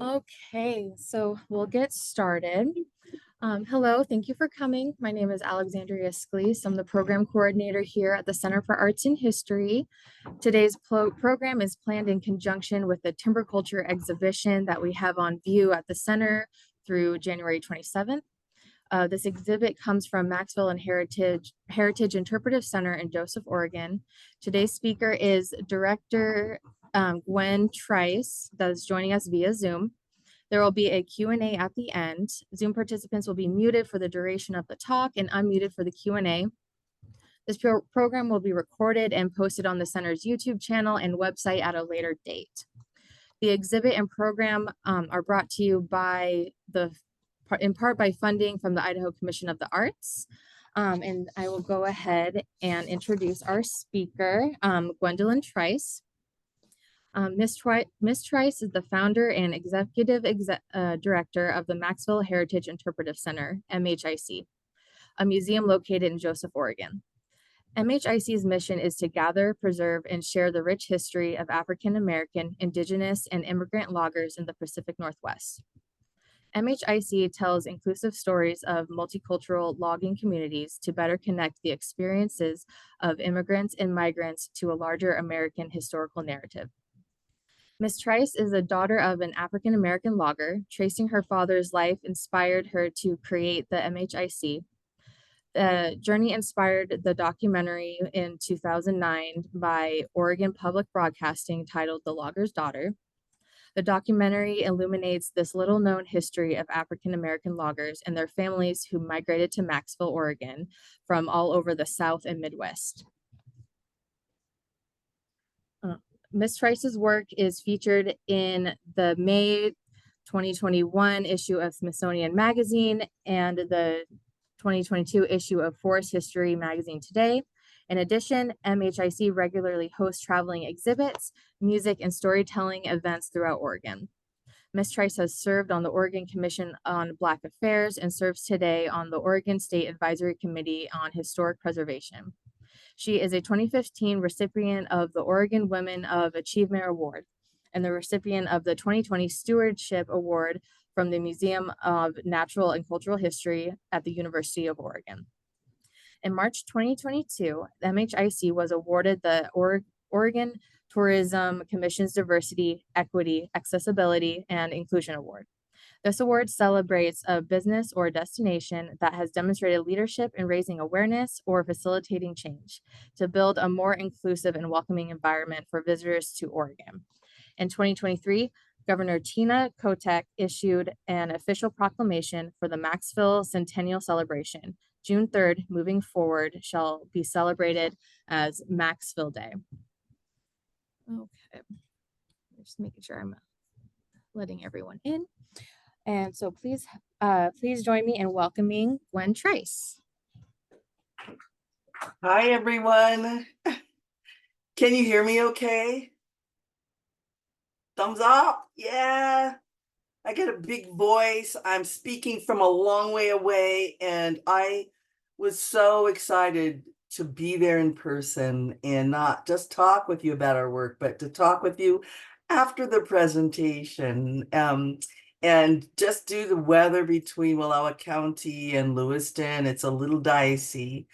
Okay, so we'll get started. Hello, thank you for coming. My name is Alexandria Scalise. I'm the program coordinator here at the Center for Arts and History. Today's program is planned in conjunction with the Timber Culture exhibition that we have on view at the center through January 27th. This exhibit comes from Maxville and Heritage Interpretive Center in Joseph, Oregon. Today's speaker is Director Gwen Trice, that's joining us via Zoom. There will be a Q&A at the end. Zoom participants will be muted for the duration of the talk and unmuted for the Q&A. This program will be recorded and posted on the center's YouTube channel and website at a later date. The exhibit and program are brought to you in part by funding from the Idaho Commission of the Arts. And I will go ahead and introduce our speaker, Gwendolyn Trice. Ms. Trice is the founder and executive director of the Maxville Heritage Interpretive Center, MHIC, a museum located in Joseph, Oregon. MHIC's mission is to gather, preserve, and share the rich history of African American, Indigenous, and immigrant loggers in the Pacific Northwest. MHIC tells inclusive stories of multicultural logging communities to better connect the experiences of immigrants and migrants to a larger American historical narrative. Ms. Trice is the daughter of an African American logger. Tracing her father's life inspired her to create the MHIC. The journey inspired the documentary in 2009 by Oregon Public Broadcasting titled The Logger's Daughter. The documentary illuminates this little-known history of African American loggers and their families who migrated to Maxville, Oregon from all over the South and Midwest. Ms. Trice's work is featured in the May 2021 issue of Smithsonian Magazine and the 2022 issue of Forest History Magazine Today. In addition, MHIC regularly hosts traveling exhibits, music, and storytelling events throughout Oregon. Ms. Trice has served on the Oregon Commission on Black Affairs and serves today on the Oregon State Advisory Committee on Historic Preservation. She is a 2015 recipient of the Oregon Women of Achievement Award and the recipient of the 2020 Stewardship Award from the Museum of Natural and Cultural History at the University of Oregon. In March 2022, the MHIC was awarded the Oregon Tourism Commission's Diversity, Equity, Accessibility, and Inclusion Award. This award celebrates a business or destination that has demonstrated leadership in raising awareness or facilitating change to build a more inclusive and welcoming environment for visitors to Oregon. In 2023, Governor Tina Kotek issued an official proclamation for the Maxville Centennial Celebration. June 3rd, moving forward, shall be celebrated as Maxville Day. Okay, just making sure I'm letting everyone in. And so please join me in welcoming Gwen Trice. Hi, everyone. Can you hear me okay? Thumbs up? Yeah. I get a big voice. I'm speaking from a long way away, and I was so excited to be there in person and not just talk with you about our work, but to talk with you after the presentation. And just due to the weather between Wallowa County and Lewiston, it's a little dicey.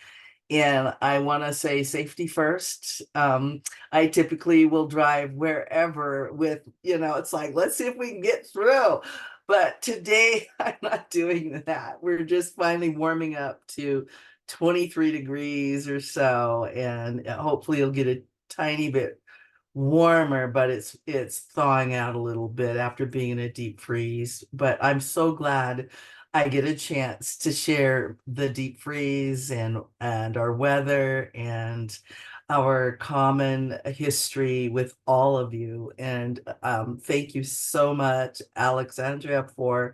And I want to say safety first. I typically will drive wherever with, it's like, let's see if we can get through. But today I'm not doing that. We're just finally warming up to 23 degrees or so. And hopefully it'll get a tiny bit warmer, but it's thawing out a little bit after being in a deep freeze. But I'm so glad I get a chance to share the deep freeze and our weather and our common history with all of you. And thank you so much, Alexandria, for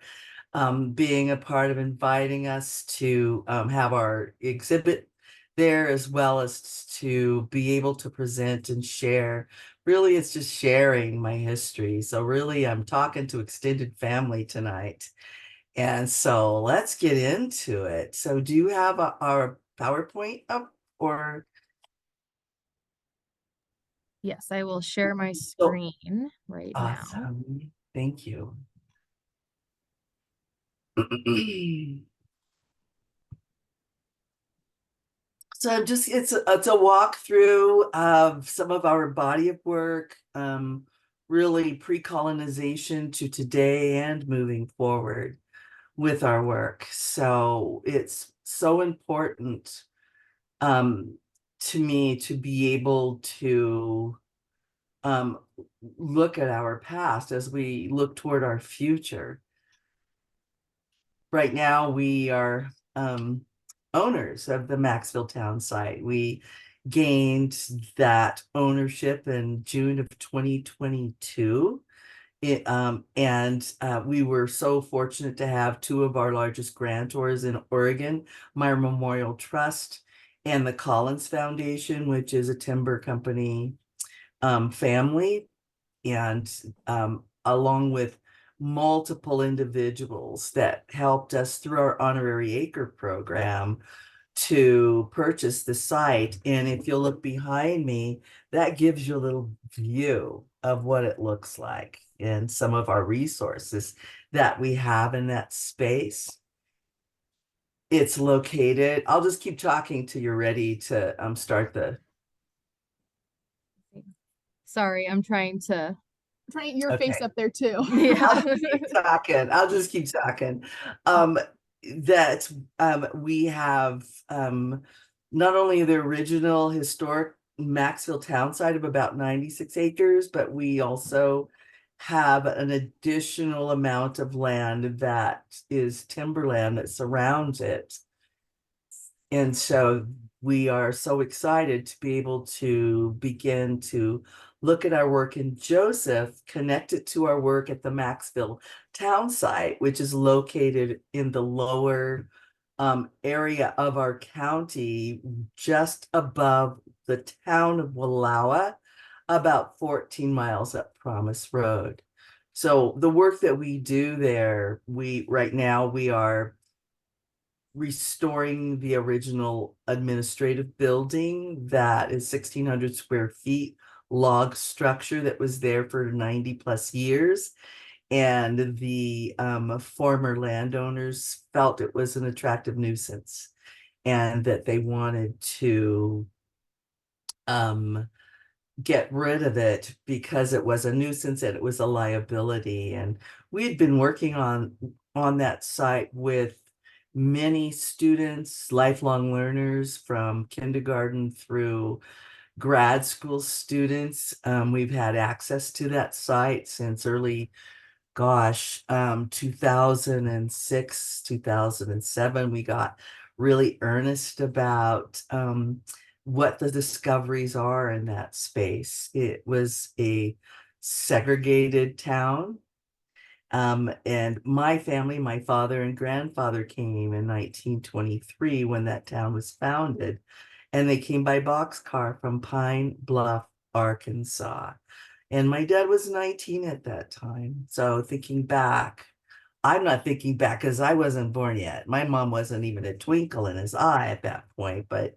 being a part of inviting us to have our exhibit there, as well as to be able to present and share. Really, it's just sharing my history. So really, I'm talking to extended family tonight. And so let's get into it. So do you have our PowerPoint up or? Yes, I will share my So screen right now. awesome. Thank you. So I'm just it's a walkthrough of some of our body of work, really pre-colonization to today and moving forward with our work. So it's so important um to me to be able to um look at our past as we look toward our future. Right now we are owners of the Maxville town site. We gained that ownership in June of 2022. We were so fortunate to have two of our largest grantors in Oregon, my Memorial Trust and the Collins Foundation, which is a timber company family, and along with multiple individuals that helped us through our honorary acre program to purchase the site. And if you'll look behind me, that gives you a little view of what it looks like and some of our resources that we have in that space. It's located, I'll just keep talking till you're ready to start the. Sorry, I'm trying to your face Okay. up there too. I'll Yeah. just keep talking. I'll just keep talking. Um, that we have not only the original historic Maxville town site of about 96 acres, but we also have an additional amount of land that is timberland that surrounds it. And so we are so excited to be able to begin to look at our work in Joseph, connect it to our work at the Maxville town site, which is located in the lower area of our county, just above the town of Wallowa, about 14 miles up Promise Road. So the work that we do there, right now we are restoring the original administrative building that is 1,600 square feet, log structure that was there for 90 plus years. And the former landowners felt it was an attractive nuisance and that they wanted to get rid of it because it was a nuisance and it was a liability. And we had been working on that site with many students, lifelong learners from kindergarten through grad school students. We've had access to that site since early, 2006, 2007. We got really earnest about what the discoveries are in that space. It was a segregated town. And my family, my father and grandfather came in 1923 when that town was founded, and they came by boxcar from Pine Bluff, Arkansas. And my dad was 19 at that time. So thinking back, I'm not thinking back because I wasn't born yet. My mom wasn't even a twinkle in his eye at that point, but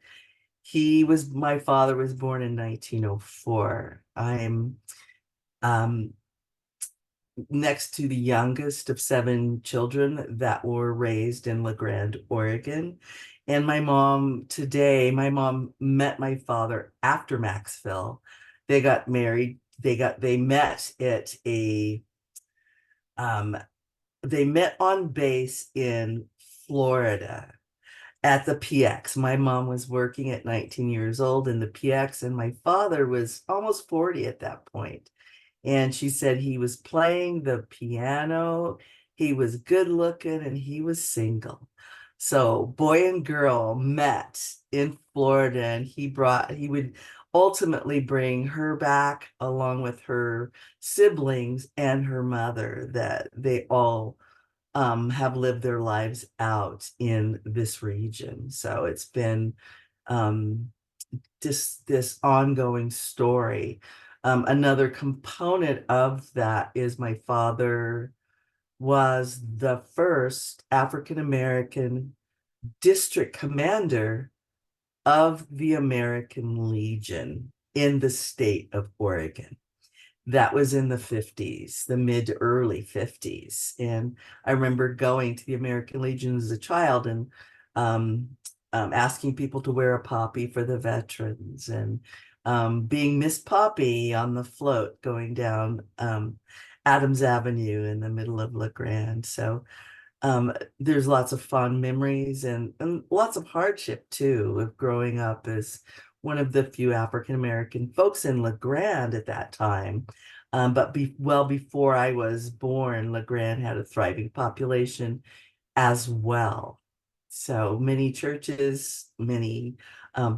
my father was born in 1904. I'm next to the youngest of seven children that were raised in La Grande, Oregon. And my mom met my father after Maxville. They got married. They met at um, they met on base in Florida at the PX. My mom was working at 19 years old in the PX, and my father was almost 40 at that point. And she said he was playing the piano, he was good looking, and he was single. So boy and girl met in Florida, and he would ultimately bring her back along with her siblings and her mother, that they all have lived their lives out in this region. So it's been just this ongoing story. Another component of that is my father was the first African American district commander of the American Legion in the state of Oregon. That was in the 50s, the mid to early 50s. And I remember going to the American Legion as a child and asking people to wear a poppy for the veterans, and being Miss Poppy on the float going down Adams Avenue in the middle of La Grande. So there's lots of fond memories and lots of hardship too of growing up as one of the few African-American folks in La Grande at that time. But well before I was born, La Grande had a thriving population as well. So many churches, many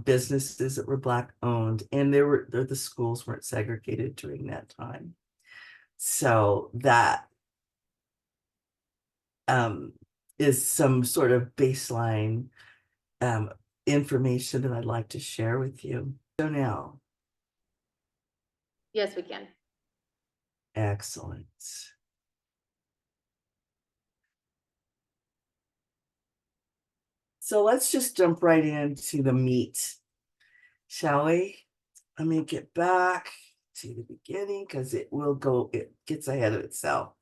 businesses that were Black owned, and the schools weren't segregated during that time. So that is some sort of baseline information that I'd like to share with you. So now. Yes, we can. Excellent. So let's just jump right into the meat, shall we? Let me get back to the beginning because it gets ahead of itself.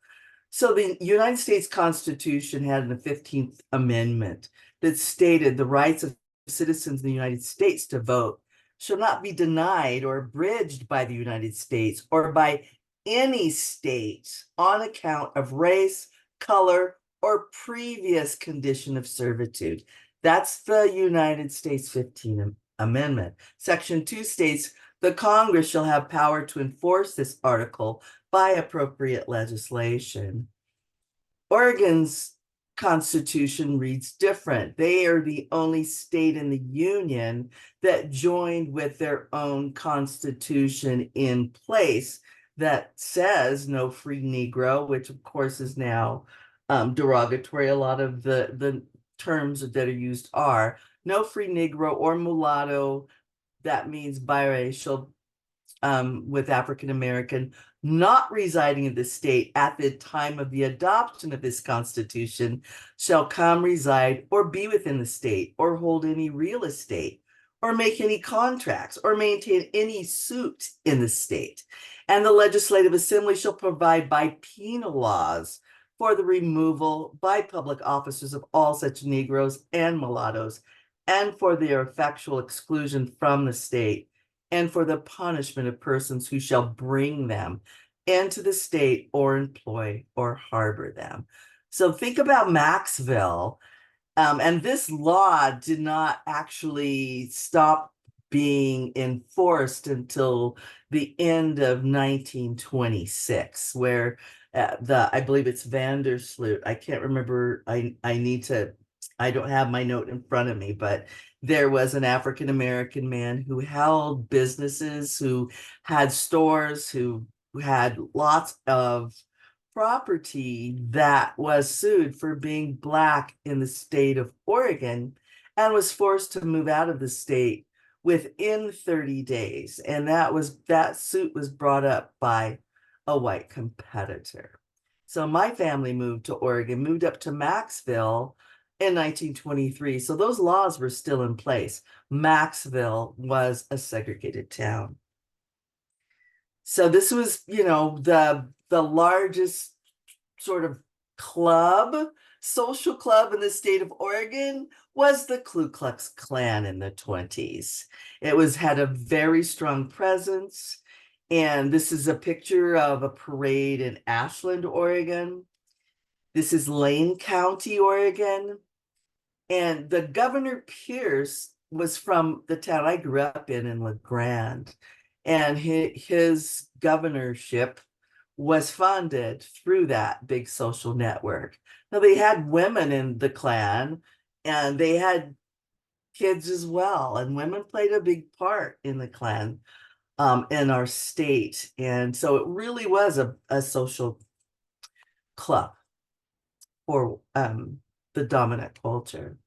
So the United States Constitution had the 15th Amendment that stated the rights of citizens in the United States to vote shall not be denied or abridged by the United States or by any state on account of race, color, or previous condition of servitude. That's the United States 15th Amendment. Section 2 states the Congress shall have power to enforce this article by appropriate legislation. Oregon's constitution reads different. They are the only state in the union that joined with their own constitution in place that says no free Negro, which of course is now derogatory. A lot of the terms that are used are no free Negro or mulatto. That means biracial with African American not residing in the state at the time of the adoption of this constitution shall come, reside, or be within the state, or hold any real estate, or make any contracts, or maintain any suit in the state. And the legislative assembly shall provide by penal laws for the removal by public officers of all such Negroes and mulattoes, and for their effectual exclusion from the state, and for the punishment of persons who shall bring them into the state or employ or harbor them. So think about Maxville. And this law did not actually stop being enforced until the end of 1926, where I believe it's Vandersloot. I can't remember. I don't have my note in front of me, but there was an African American man who held businesses, who had stores, who had lots of property, that was sued for being Black in the state of Oregon and was forced to move out of the state within 30 days. And that suit was brought up by a white competitor. So my family moved to Oregon, moved up to Maxville in 1923. So those laws were still in place. Maxville was a segregated town. So this was, the largest sort of social club in the state of Oregon was the Ku Klux Klan in the 20s. It had a very strong presence. And this is a picture of a parade in Ashland, Oregon. This is Lane County, Oregon. And the Governor Pierce was from the town I grew up in La Grande. And his governorship was funded through that big social network. Now, they had women in the Klan, and they had kids as well. And women played a big part in the Klan in our state. And so it really was a social club for the dominant culture.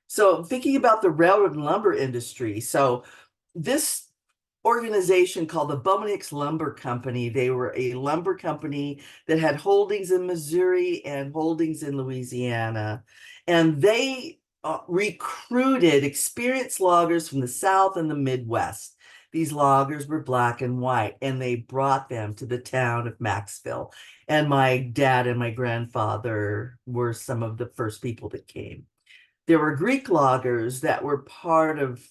So thinking about the railroad and lumber industry, so this organization called the Bowman Hicks Lumber Company, they were a lumber company that had holdings in Missouri and holdings in Louisiana, and they recruited experienced loggers from the South and the Midwest. these loggers were black and white, and they brought them to the town of Maxville. And my dad and my grandfather were some of the first people that came. There were Greek loggers that were part of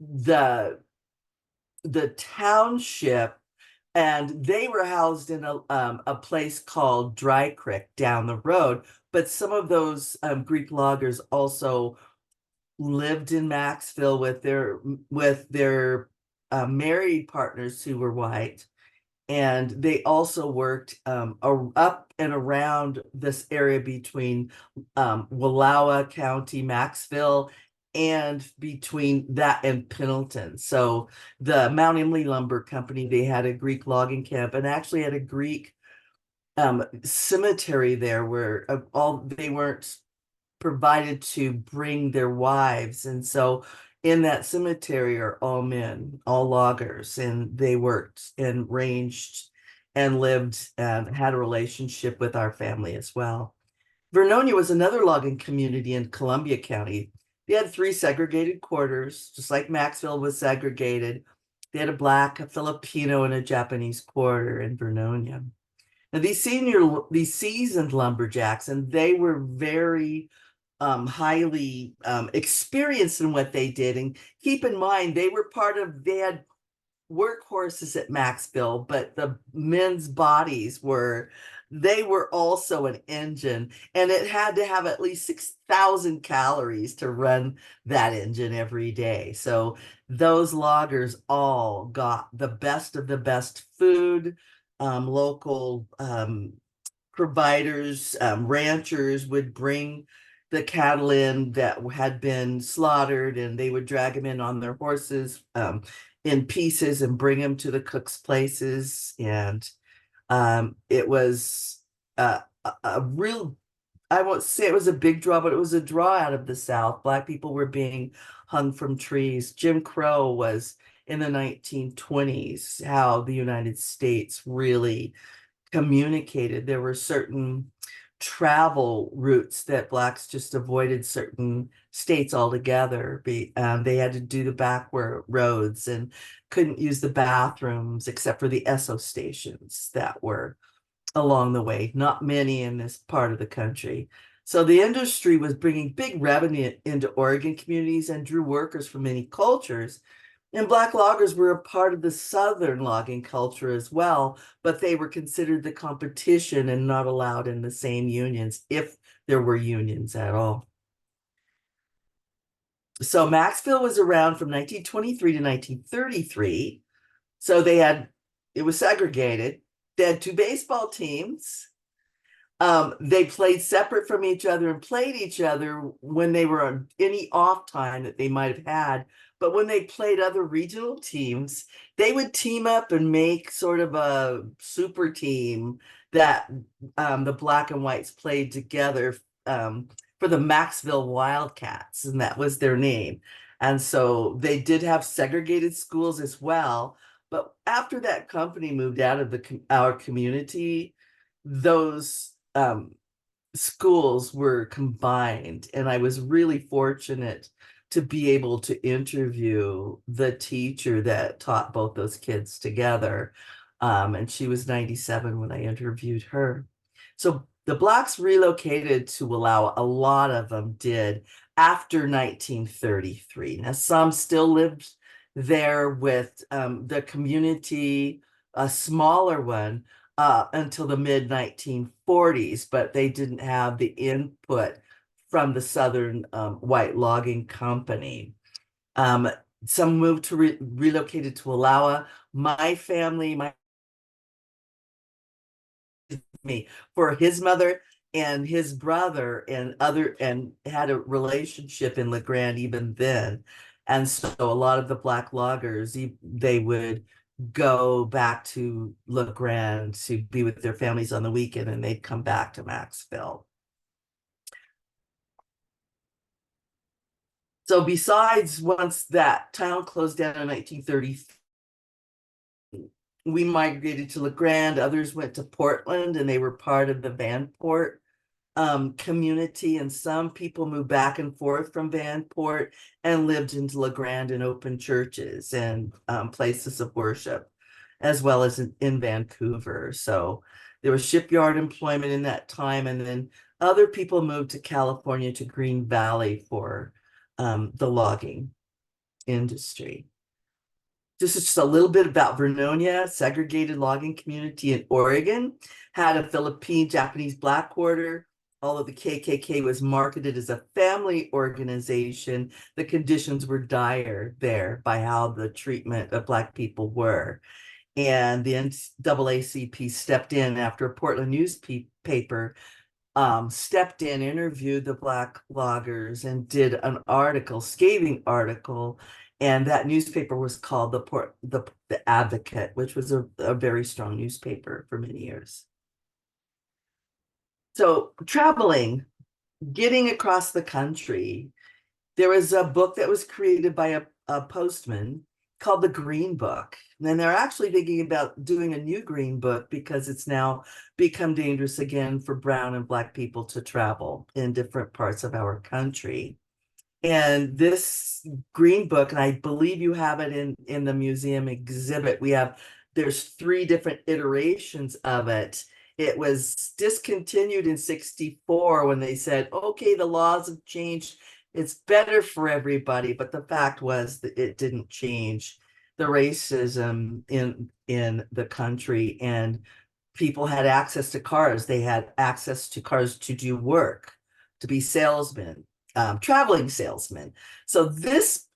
the township, and they were housed in a place called Dry Creek down the road. But some of those Greek loggers also lived in Maxville with their married partners who were white, and they also worked up and around this area between Wallowa County, Maxville, and between that and Pendleton. So the Mount Emily Lumber Company, they had a Greek logging camp and actually had a Greek cemetery there where they weren't provided to bring their wives. And so in that cemetery are all men, all loggers, and they worked and ranged and lived and had a relationship with our family as well. Vernonia was another logging community in Columbia County. They had 3 segregated quarters, just like Maxville was segregated. They had a Black, a Filipino, and a Japanese quarter in Vernonia. Now these seasoned lumberjacks, and they were very highly experienced in what they did. And keep in mind, they had workhorses at Maxville, but the men's bodies they were also an engine, and it had to have at least 6,000 calories to run that engine every day. So those loggers all got the best of the best food. Local providers, ranchers would bring the cattle in that had been slaughtered, and they would drag them in on their horses in pieces and bring them to the cooks' places. And it was a real, I won't say it was a big draw, but it was a draw out of the South. Black people were being hung from trees. Jim Crow was in the 1920s, how the United States really communicated. There were certain travel routes that Blacks just avoided certain states altogether. They had to do the back roads and couldn't use the bathrooms except for the Esso stations that were along the way. Not many in this part of the country. So the industry was bringing big revenue into Oregon communities and drew workers from many cultures. And Black loggers were a part of the Southern logging culture as well, but they were considered the competition and not allowed in the same unions, if there were unions at all. So Maxville was around from 1923 to 1933. So it was segregated. They had 2 baseball teams. They played separate from each other and played each other when they were on any off time that they might have had. But when they played other regional teams, they would team up and make sort of a super team that the Black and Whites played together for the Maxville Wildcats, and that was their name. And so they did have segregated schools as well. But after that company moved out of our community, those schools were combined, and I was really fortunate to be able to interview the teacher that taught both those kids together. And she was 97 when I interviewed her. So the Blacks relocated to Wallowa. A lot of them did after 1933. Now, some still lived there with the community, a smaller one, until the mid 1940s, but they didn't have the input from the Southern White Logging Company. Some moved to relocated to Wallowa. My family, me for his mother and his brother and had a relationship in LeGrand even then. And so a lot of the Black loggers, they would go back to LeGrand to be with their families on the weekend, and they'd come back to Maxville. So besides, once that town closed down in 1930, we migrated to LeGrand. Others went to Portland, and they were part of the Vanport community, and some people moved back and forth from Vanport and lived in La Grande and opened churches and places of worship, as well as in Vancouver. So there was shipyard employment in that time, and then other people moved to California, to Green Valley, for the logging industry. This is just a little bit about Vernonia, segregated logging community in Oregon, had a Philippine Japanese black quarter. Although the KKK was marketed as a family organization, the conditions were dire there by how the treatment of Black people were. And the NAACP stepped in after a Portland newspaper stepped in, interviewed the Black loggers, and did an article, scathing article. And that newspaper was called the Advocate, which was a very strong newspaper for many years. So traveling, getting across the country, there was a book that was created by a postman called the Green Book. And then they're actually thinking about doing a new Green Book because it's now become dangerous again for brown and Black people to travel in different parts of our country. And this Green Book, and I believe you have it in the museum exhibit, there's 3 different iterations of it. It was discontinued in 64 when they said, okay, the laws have changed, it's better for everybody. But the fact was that it didn't change the racism in the country, and people had access to cars. They had access to cars to do work, to be salesmen, traveling salesmen. So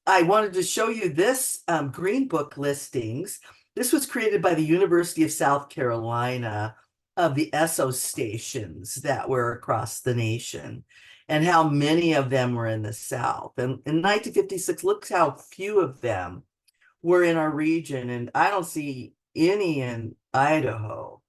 I wanted to show you this Green Book listings. This was created by the University of South Carolina, of the Esso stations that were across the nation, and how many of them were in the South. And in 1956, look how few of them were in our region, and I don't see any in Idaho.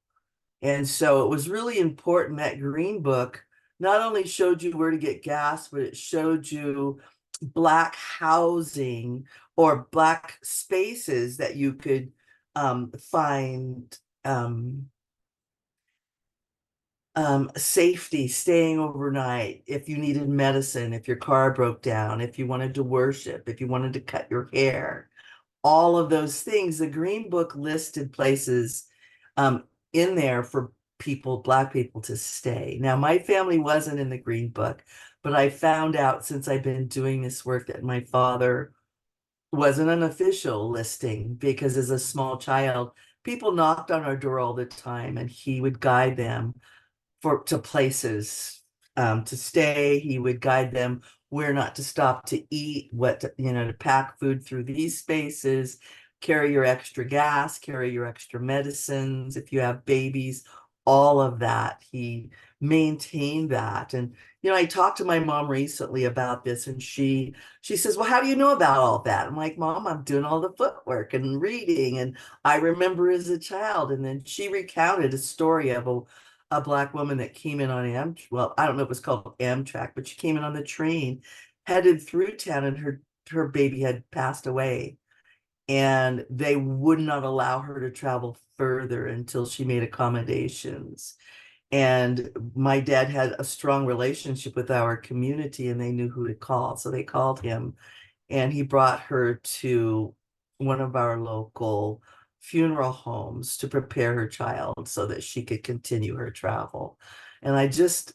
And so it was really important that Green Book not only showed you where to get gas, but it showed you Black housing or Black spaces that you could find safety, staying overnight, if you needed medicine, if your car broke down, if you wanted to worship, if you wanted to cut your hair, all of those things. The Green Book listed places in there for Black people to stay. Now, my family wasn't in the Green Book, but I found out since I've been doing this work that my father wasn't an official listing, because as a small child, people knocked on our door all the time, and he would guide them to places to stay. He would guide them where not to stop to eat, to pack food through these spaces, carry your extra gas, carry your extra medicines, if you have babies, all of that. He maintained that. And I talked to my mom recently about this, and she says, well, how do you know about all that? I'm like, Mom, I'm doing all the footwork and reading, and I remember as a child. And then she recounted a story of a Black woman that came in on I don't know if it was called Amtrak, but she came in on the train, headed through town, and her baby had passed away, and they would not allow her to travel further until she made accommodations. And my dad had a strong relationship with our community, and they knew who to call, so they called him, and he brought her to one of our local funeral homes to prepare her child so that she could continue her travel. And I just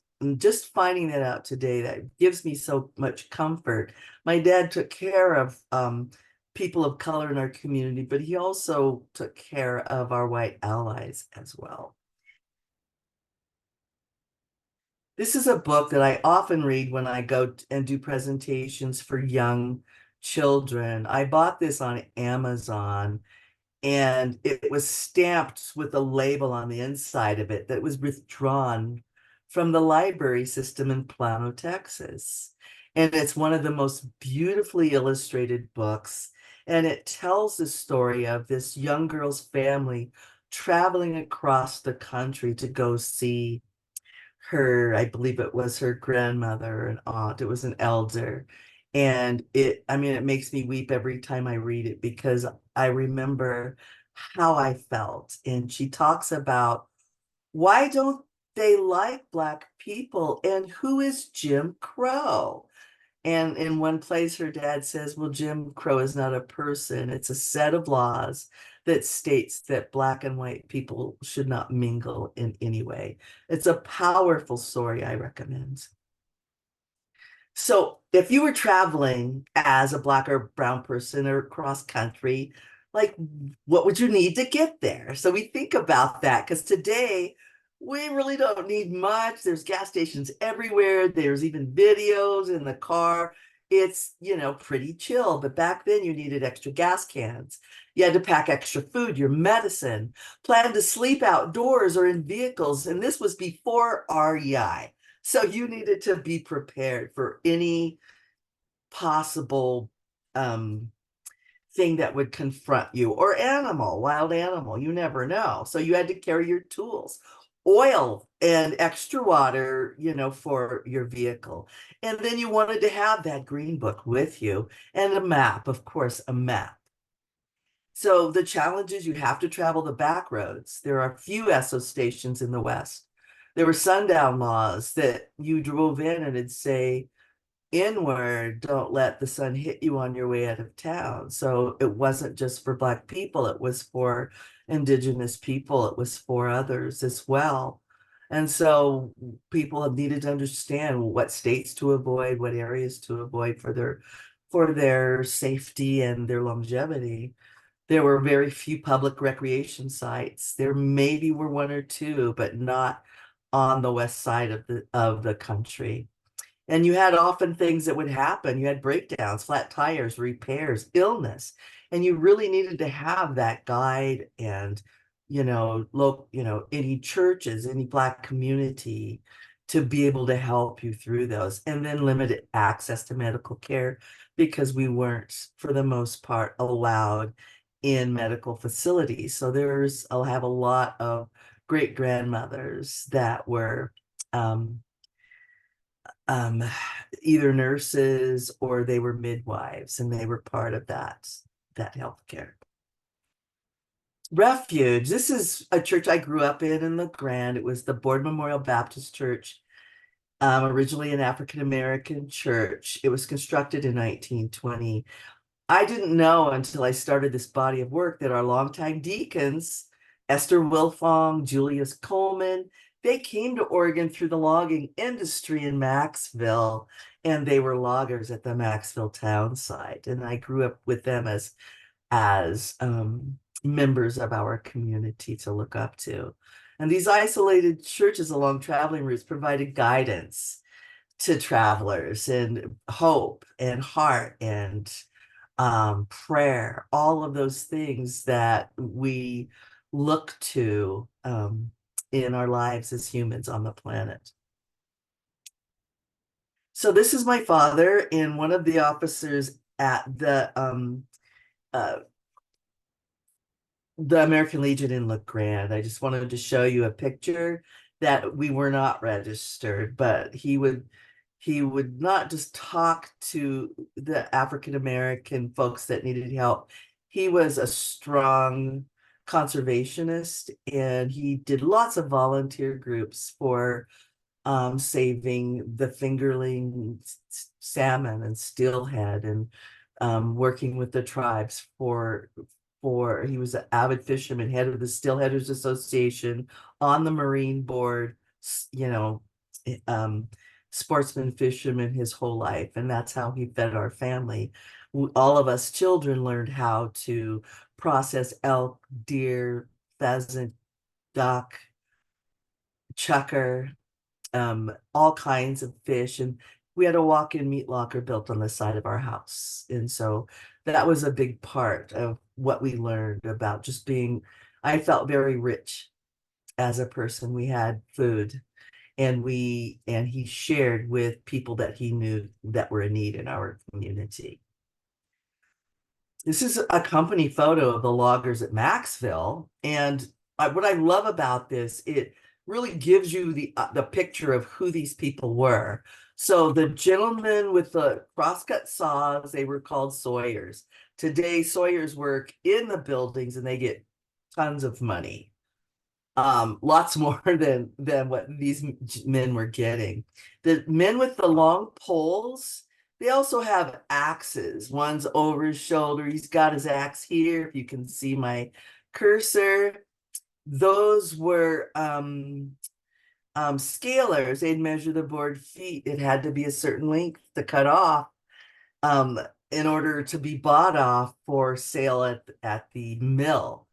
finding that out today, that gives me so much comfort. My dad took care of people of color in our community, but he also took care of our white allies as well. This is a book that I often read when I go and do presentations for young children. I bought this on Amazon, and it was stamped with a label on the inside of it that was withdrawn from the library system in Plano, Texas. And it's one of the most beautifully illustrated books. And it tells the story of this young girl's family traveling across the country to go see I believe it was her grandmother and aunt. It was an elder. And it makes me weep every time I read it, because I remember how I felt. And she talks about, why don't they like Black people. And who is Jim Crow? And in one place, her dad says, well, Jim Crow is not a person. It's a set of laws that states that Black and white people should not mingle in any way. It's a powerful story I recommend. So if you were traveling as a Black or brown person or cross country, like what would you need to get there? So we think about that because today we really don't need much. There's gas stations everywhere. There's even videos in the car. It's, pretty chill. But back then you needed extra gas cans. You had to pack extra food, your medicine, plan to sleep outdoors or in vehicles. And this was before REI. So you needed to be prepared for any possible thing that would confront you, or wild animal, you never know. So you had to carry your tools, oil and extra water, for your vehicle. And then you wanted to have that green book with you and a map, of course, a map. So the challenge is you have to travel the back roads. There are few Esso stations in the West. There were sundown laws that you drove in and it'd say, inward, don't let the sun hit you on your way out of town. So it wasn't just for Black people, it was for Indigenous people, it was for others as well. And so people have needed to understand what states to avoid, what areas to avoid for their safety and their longevity. There were very few public recreation sites. There maybe were one or two, but not on the west side of the country. And you had often things that would happen. You had breakdowns, flat tires, repairs, illness, and you really needed to have that guide and, any churches, any Black community to be able to help you through those. And then limited access to medical care because we weren't, for the most part, allowed in medical facilities. So I'll have a lot of great grandmothers that were um, either nurses or they were midwives, and they were part of that healthcare. Refuge. This is a church I grew up in La Grande. It was the Board Memorial Baptist Church, originally an African American church. It was constructed in 1920. I didn't know until I started this body of work that our longtime deacons, Esther Wilfong, Julius Coleman, they came to Oregon through the logging industry in Maxville, and they were loggers at the Maxville town site. And I grew up with them as members of our community to look up to. And these isolated churches along traveling routes provided guidance to travelers and hope and heart and prayer, all of those things that we look to in our lives as humans on the planet. So this is my father and one of the officers at the American Legion in La Grande. I just wanted to show you a picture that we were not registered, but he would not just talk to the African American folks that needed help. He was a strong conservationist, and he did lots of volunteer groups for saving the fingerling salmon and steelhead, and working with the tribes he was an avid fisherman, head of the Steelheaders Association, on the Marine Board, you know, sportsman fisherman his whole life. And that's how he fed our family. All of us children learned how to process elk, deer, pheasant, duck, chukar, all kinds of fish. And we had a walk-in meat locker built on the side of our house. And so that was a big part of what we learned about just being, I felt very rich as a person. We had food, and he shared with people that he knew that were in need in our community. This is a company photo of the loggers at Maxville. And what I love about this, it really gives you the picture of who these people were. So the gentlemen with the crosscut saws, they were called sawyers. Today, sawyers work in the buildings and they get tons of money. lots more than what these men were getting. The men with the long poles, they also have axes. One's over his shoulder. He's got his axe here. If you can see my cursor, those were scalers. They'd measure the board feet. It had to be a certain length to cut off um, in order to be bought off for sale at the mill.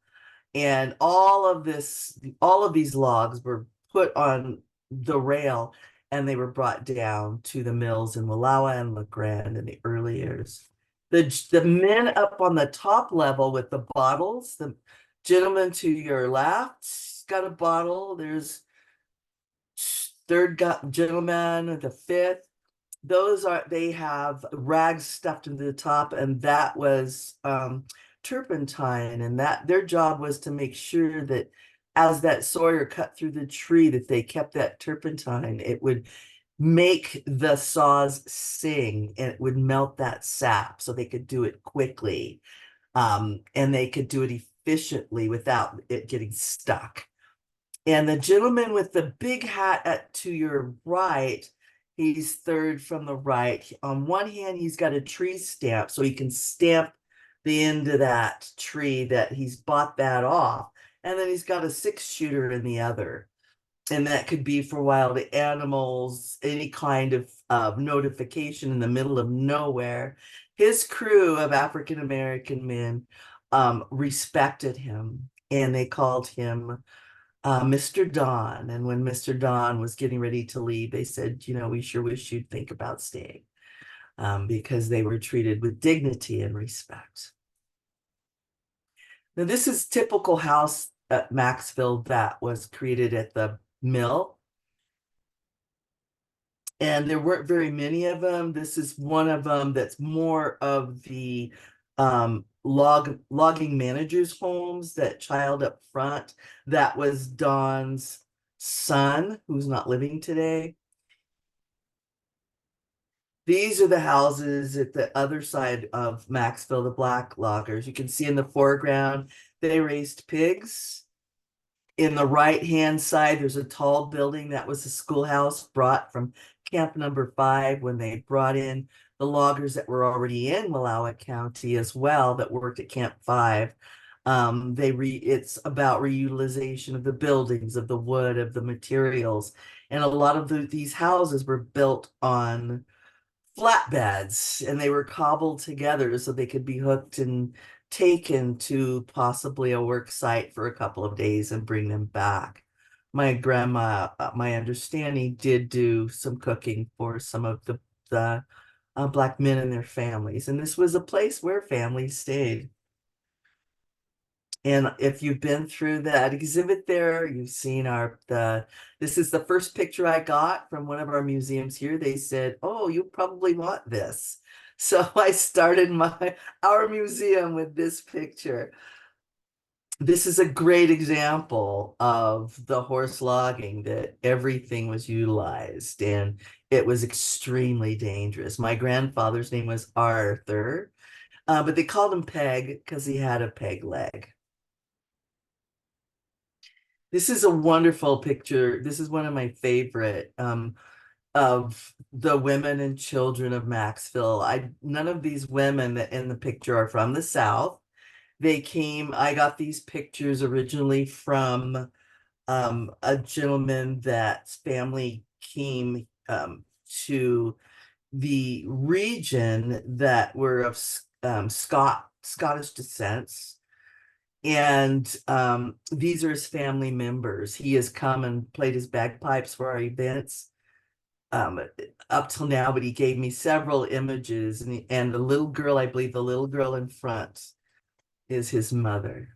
And all of these logs were put on the rail and they were brought down to the mills in Wallowa and La Grande in the early years. The men up on the top level with the bottles, the gentleman to your left's got a bottle. There's third gentleman, the fifth. They have rags stuffed into the top, and that was turpentine, and that their job was to make sure that as that sawyer cut through the tree that they kept that turpentine. It would make the saws sing and it would melt that sap so they could do it quickly, and they could do it efficiently without it getting stuck. And the gentleman with the big hat to your right, he's third from the right. On one hand, he's got a tree stamp, so he can stamp the end of that tree that he's bought that off. And then he's got a 6-shooter in the other. And that could be for wild animals, any kind of notification in the middle of nowhere. His crew of African American men respected him, and they called him Mr. Don. And when Mr. Don was getting ready to leave, they said, we sure wish you'd think about staying, because they were treated with dignity and respect. Now, this is typical house at Maxville that was created at the mill. And there weren't very many of them. This is one of them that's more of the logging managers' homes, that child up front. That was Don's son, who's not living today. These are the houses at the other side of Maxville, the black loggers. You can see in the foreground, they raised pigs. In the right-hand side, there's a tall building that was a schoolhouse brought from Camp Number 5 when they brought in the loggers that were already in Wallowa County as well that worked at Camp 5. It's about reutilization of the buildings, of the wood, of the materials. And a lot of these houses were built on flatbeds, and they were cobbled together so they could be hooked and taken to possibly a work site for a couple of days and bring them back. My grandma, my understanding, did do some cooking for some of the black men and their families, and this was a place where families stayed. And if you've been through that exhibit there, you've seen this is the first picture I got from one of our museums here. They said, oh, you probably want this. So I started our museum with this picture. This is a great example of the horse logging, that everything was utilized and it was extremely dangerous. My grandfather's name was Arthur, but they called him Peg because he had a peg leg. This is a wonderful picture. This is one of my favorite of the women and children of Maxville. None of these women in the picture are from the South. I got these pictures originally from a gentleman that's family came to the region that were of Scottish descents. And these are his family members. He has come and played his bagpipes for our events up till now, but he gave me several images. And the little girl, I believe the little girl in front is his mother.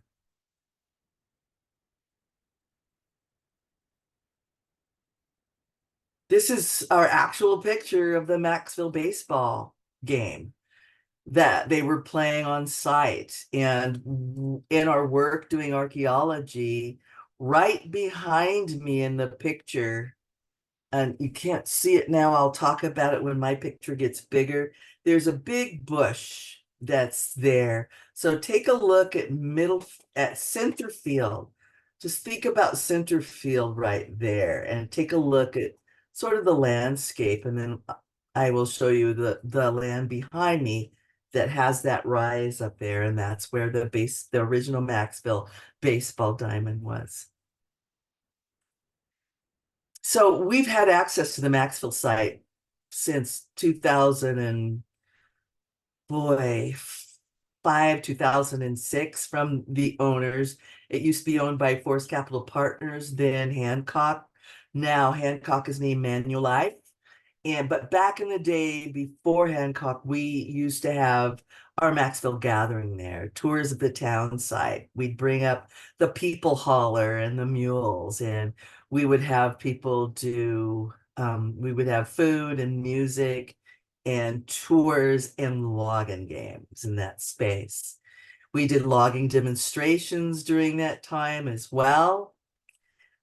This is our actual picture of the Maxville baseball game that they were playing on site. And in our work doing archaeology, right behind me in the picture, and you can't see it now, I'll talk about it when my picture gets bigger, there's a big bush that's there. So take a look at center field. just think about center field right there and take a look at sort of the landscape. And then I will show you the land behind me that has that rise up there. And that's where the original Maxville baseball diamond was. So we've had access to the Maxville site since 2000 and boy, 2006 from the owners. It used to be owned by Forest Capital Partners, then Hancock. Now Hancock is named Manulife. But back in the day before Hancock, we used to have our Maxville gathering there, tours of the town site. We'd bring up the people hauler and the mules, and we would have people do we would have food and music and tours and logging games in that space. We did logging demonstrations during that time as well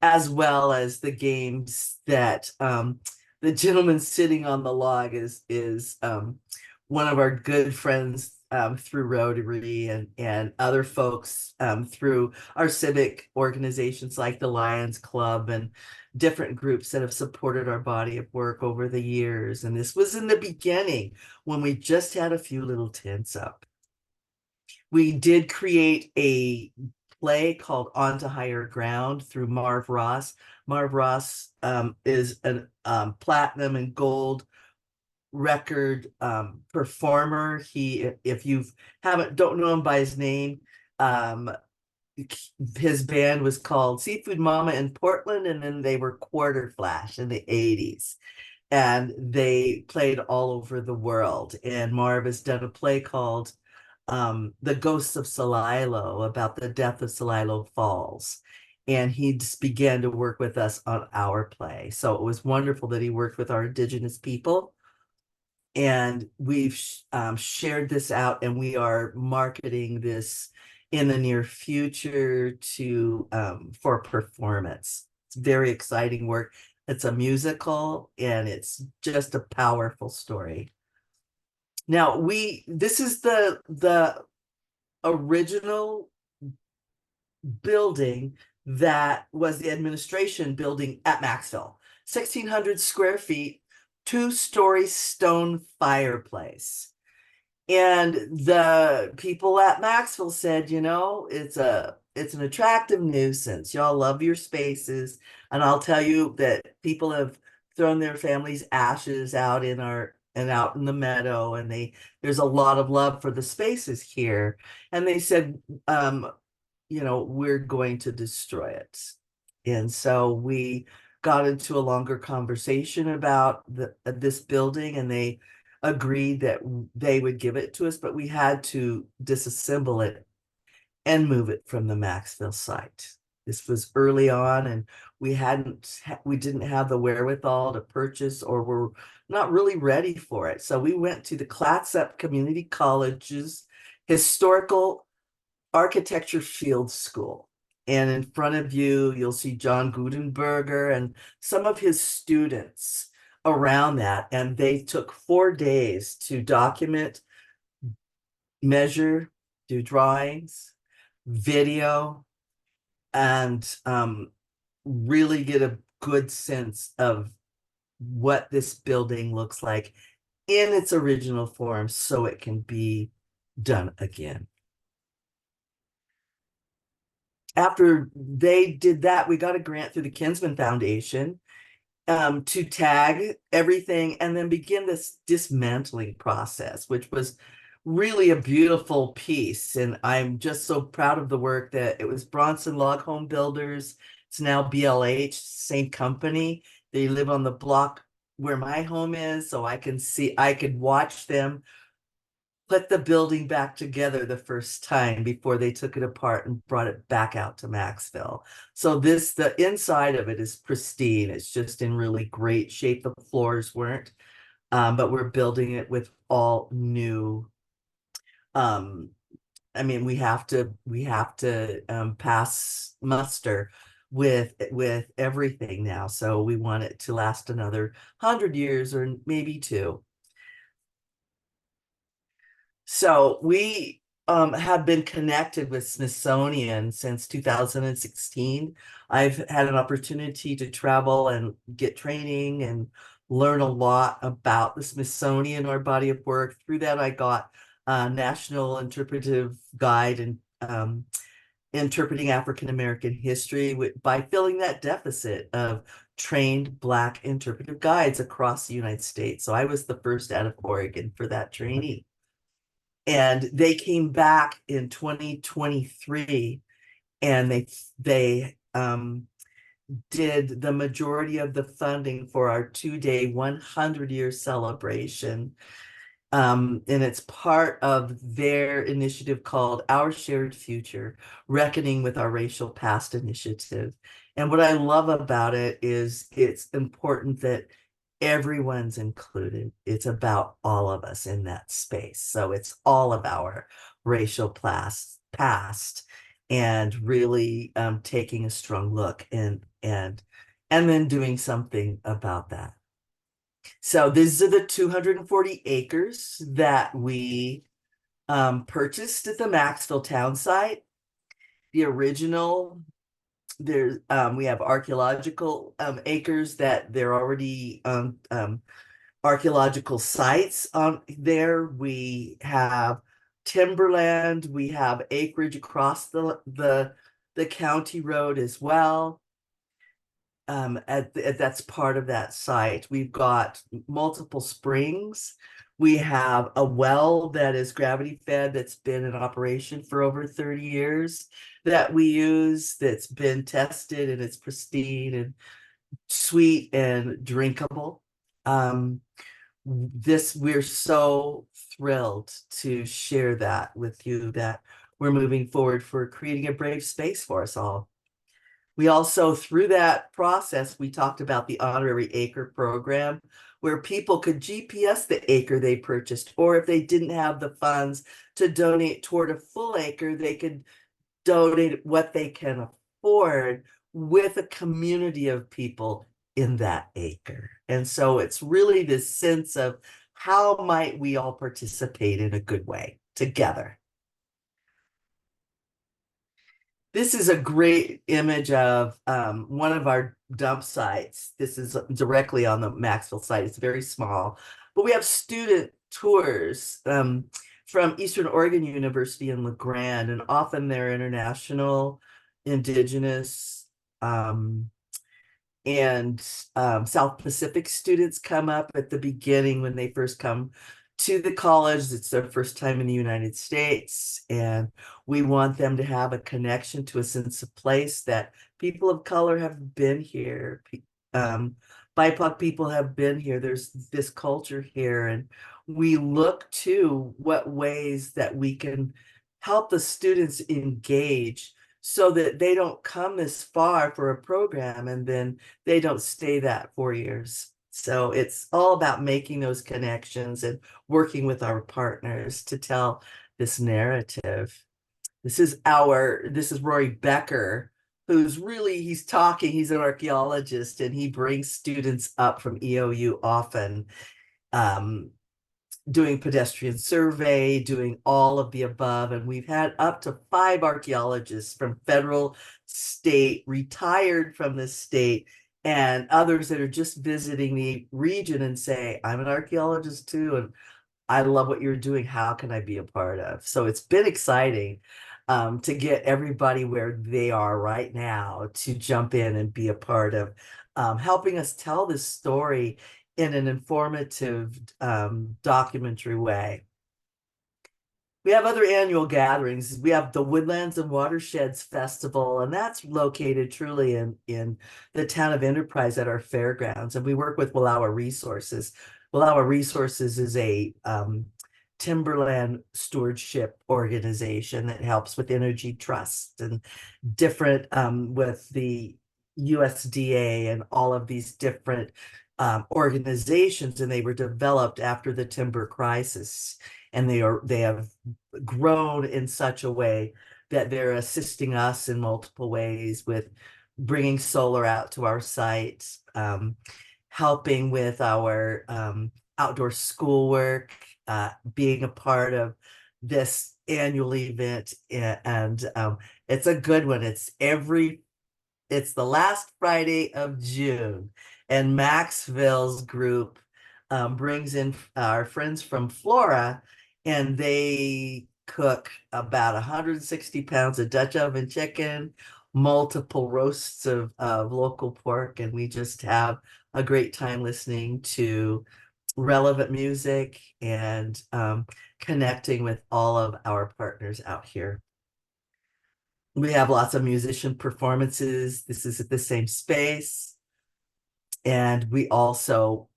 as the games that the gentleman sitting on the log is one of our good friends through Rotary and other folks through our civic organizations like the Lions Club and different groups that have supported our body of work over the years. And this was in the beginning when we just had a few little tents up. We did create a play called On to Higher Ground through Marv Ross. Marv Ross is a platinum and gold record performer. He, if you don't know him by his name, his band was called Seafood Mama in Portland, and then they were Quarter Flash in the 80s. And they played all over the world. And Marv has done a play called The Ghosts of Celilo, about the death of Celilo Falls. And he just began to work with us on our play. So it was wonderful that he worked with our Indigenous people. And we've shared this out, and we are marketing this in the near future to for performance. It's very exciting work. It's a musical, and it's just a powerful story. Now this is the original building that was the administration building at Maxville. 1,600 square feet, 2-story stone fireplace. And the people at Maxville said, it's an attractive nuisance. Y'all love your spaces. And I'll tell you that people have thrown their families' ashes out out in the meadow, and there's a lot of love for the spaces here. And they said, we're going to destroy it. And so we got into a longer conversation about this building, and they agreed that they would give it to us, but we had to disassemble it and move it from the Maxville site. This was early on, and we didn't have the wherewithal to purchase, or were not really ready for it. So we went to the Clatsop Community College's Historical Architecture Field School. And in front of you, you'll see John Gutenberger and some of his students around that. And they took 4 days to document, measure, do drawings, video, and really get a good sense of what this building looks like in its original form so it can be done again. After they did that, we got a grant through the Kinsman Foundation to tag everything and then begin this dismantling process, which was really a beautiful piece. And I'm just so proud of the work that it was Bronson Log Home Builders. It's now BLH, same company. They live on the block where my home is, so I could watch them put the building back together the first time before they took it apart and brought it back out to Maxville. So the inside of it is pristine. It's just in really great shape. The floors weren't, but we're building it with all new. We have to pass muster with everything now. So we want it to last another 100 years or maybe 2. So we have been connected with Smithsonian since 2016. I've had an opportunity to travel and get training and learn a lot about the Smithsonian, our body of work. Through that, I got a National Interpretive Guide and interpreting African American history by filling that deficit of trained Black interpretive guides across the United States. So I was the first out of Oregon for that training. And they came back in 2023 and they did the majority of the funding for our 2-day 100-year celebration. And it's part of their initiative called Our Shared Future, Reckoning with Our Racial Past initiative. And what I love about it is it's important that everyone's included. It's about all of us in that space. So it's all of our racial past and really taking a strong look and then doing something about that. So these are the 240 acres that we purchased at the Maxville town site. The original, there we have archaeological acres that they're already archaeological sites on there. We have timberland, we have acreage across the county road as well. That's part of that site. We've got multiple springs. We have a well that is gravity fed that's been in operation for over 30 years that we use, that's been tested and it's pristine and sweet and drinkable. We're so thrilled to share that with you, that we're moving forward for creating a brave space for us all. We also, through that process, we talked about the honorary acre program, where people could GPS the acre they purchased, or if they didn't have the funds to donate toward a full acre, they could donate what they can afford with a community of people in that acre. And so it's really this sense of how might we all participate in a good way together. This is a great image of one of our dump sites. This is directly on the Maxville site. It's very small, but we have student tours from Eastern Oregon University in La Grande, and often they're international, indigenous, and South Pacific students come up at the beginning when they first come to the college. It's their first time in the United States, and we want them to have a connection to a sense of place, that people of color have been here. BIPOC people have been here. There's this culture here, and we look to what ways that we can help the students engage so that they don't come this far for a program and then they don't stay that 4 years. So it's all about making those connections and working with our partners to tell this narrative. This is Rory Becker, who's really, he's an archaeologist, and he brings students up from EOU often, doing pedestrian survey, doing all of the above. And we've had up to 5 archaeologists from federal, state, retired from the state, and others that are just visiting the region and say, I'm an archaeologist too, and I love what you're doing. How can I be a part of? So it's been exciting to get everybody where they are right now to jump in and be a part of helping us tell this story in an informative, documentary way. We have other annual gatherings. We have the Woodlands and Watersheds Festival, and that's located truly in the town of Enterprise at our fairgrounds. And we work with Wallowa Resources. Wallowa Resources is a timberland stewardship organization that helps with energy trust and different with the USDA and all of these different organizations, and they were developed after the timber crisis, and they have grown in such a way that they're assisting us in multiple ways with bringing solar out to our site, helping with our outdoor schoolwork, being a part of this annual event, and it's a good one. It's the last Friday of June, and Maxville's group brings in our friends from Flora, and they cook about 160 pounds of Dutch oven chicken, multiple roasts of local pork, and we just have a great time listening to relevant music and connecting with all of our partners out here. We have lots of musician performances. This is at the same space. And we also,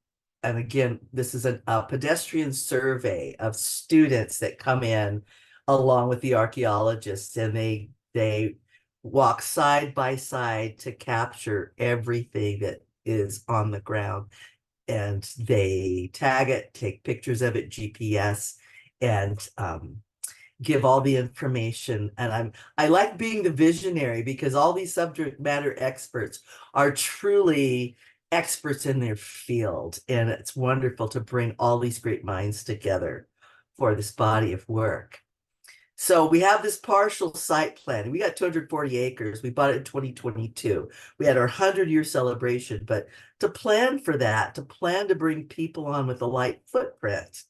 and again, this is a pedestrian survey of students that come in along with the archaeologists, and they walk side by side to capture everything that is on the ground. And they tag it, take pictures of it, GPS, and give all the information. And I like being the visionary because all these subject matter experts are truly experts in their field, and it's wonderful to bring all these great minds together for this body of work. So we have this partial site plan. We got 240 acres. We bought it in 2022. We had our 100-year celebration, but to plan for that, to plan to bring people on with a light footprint,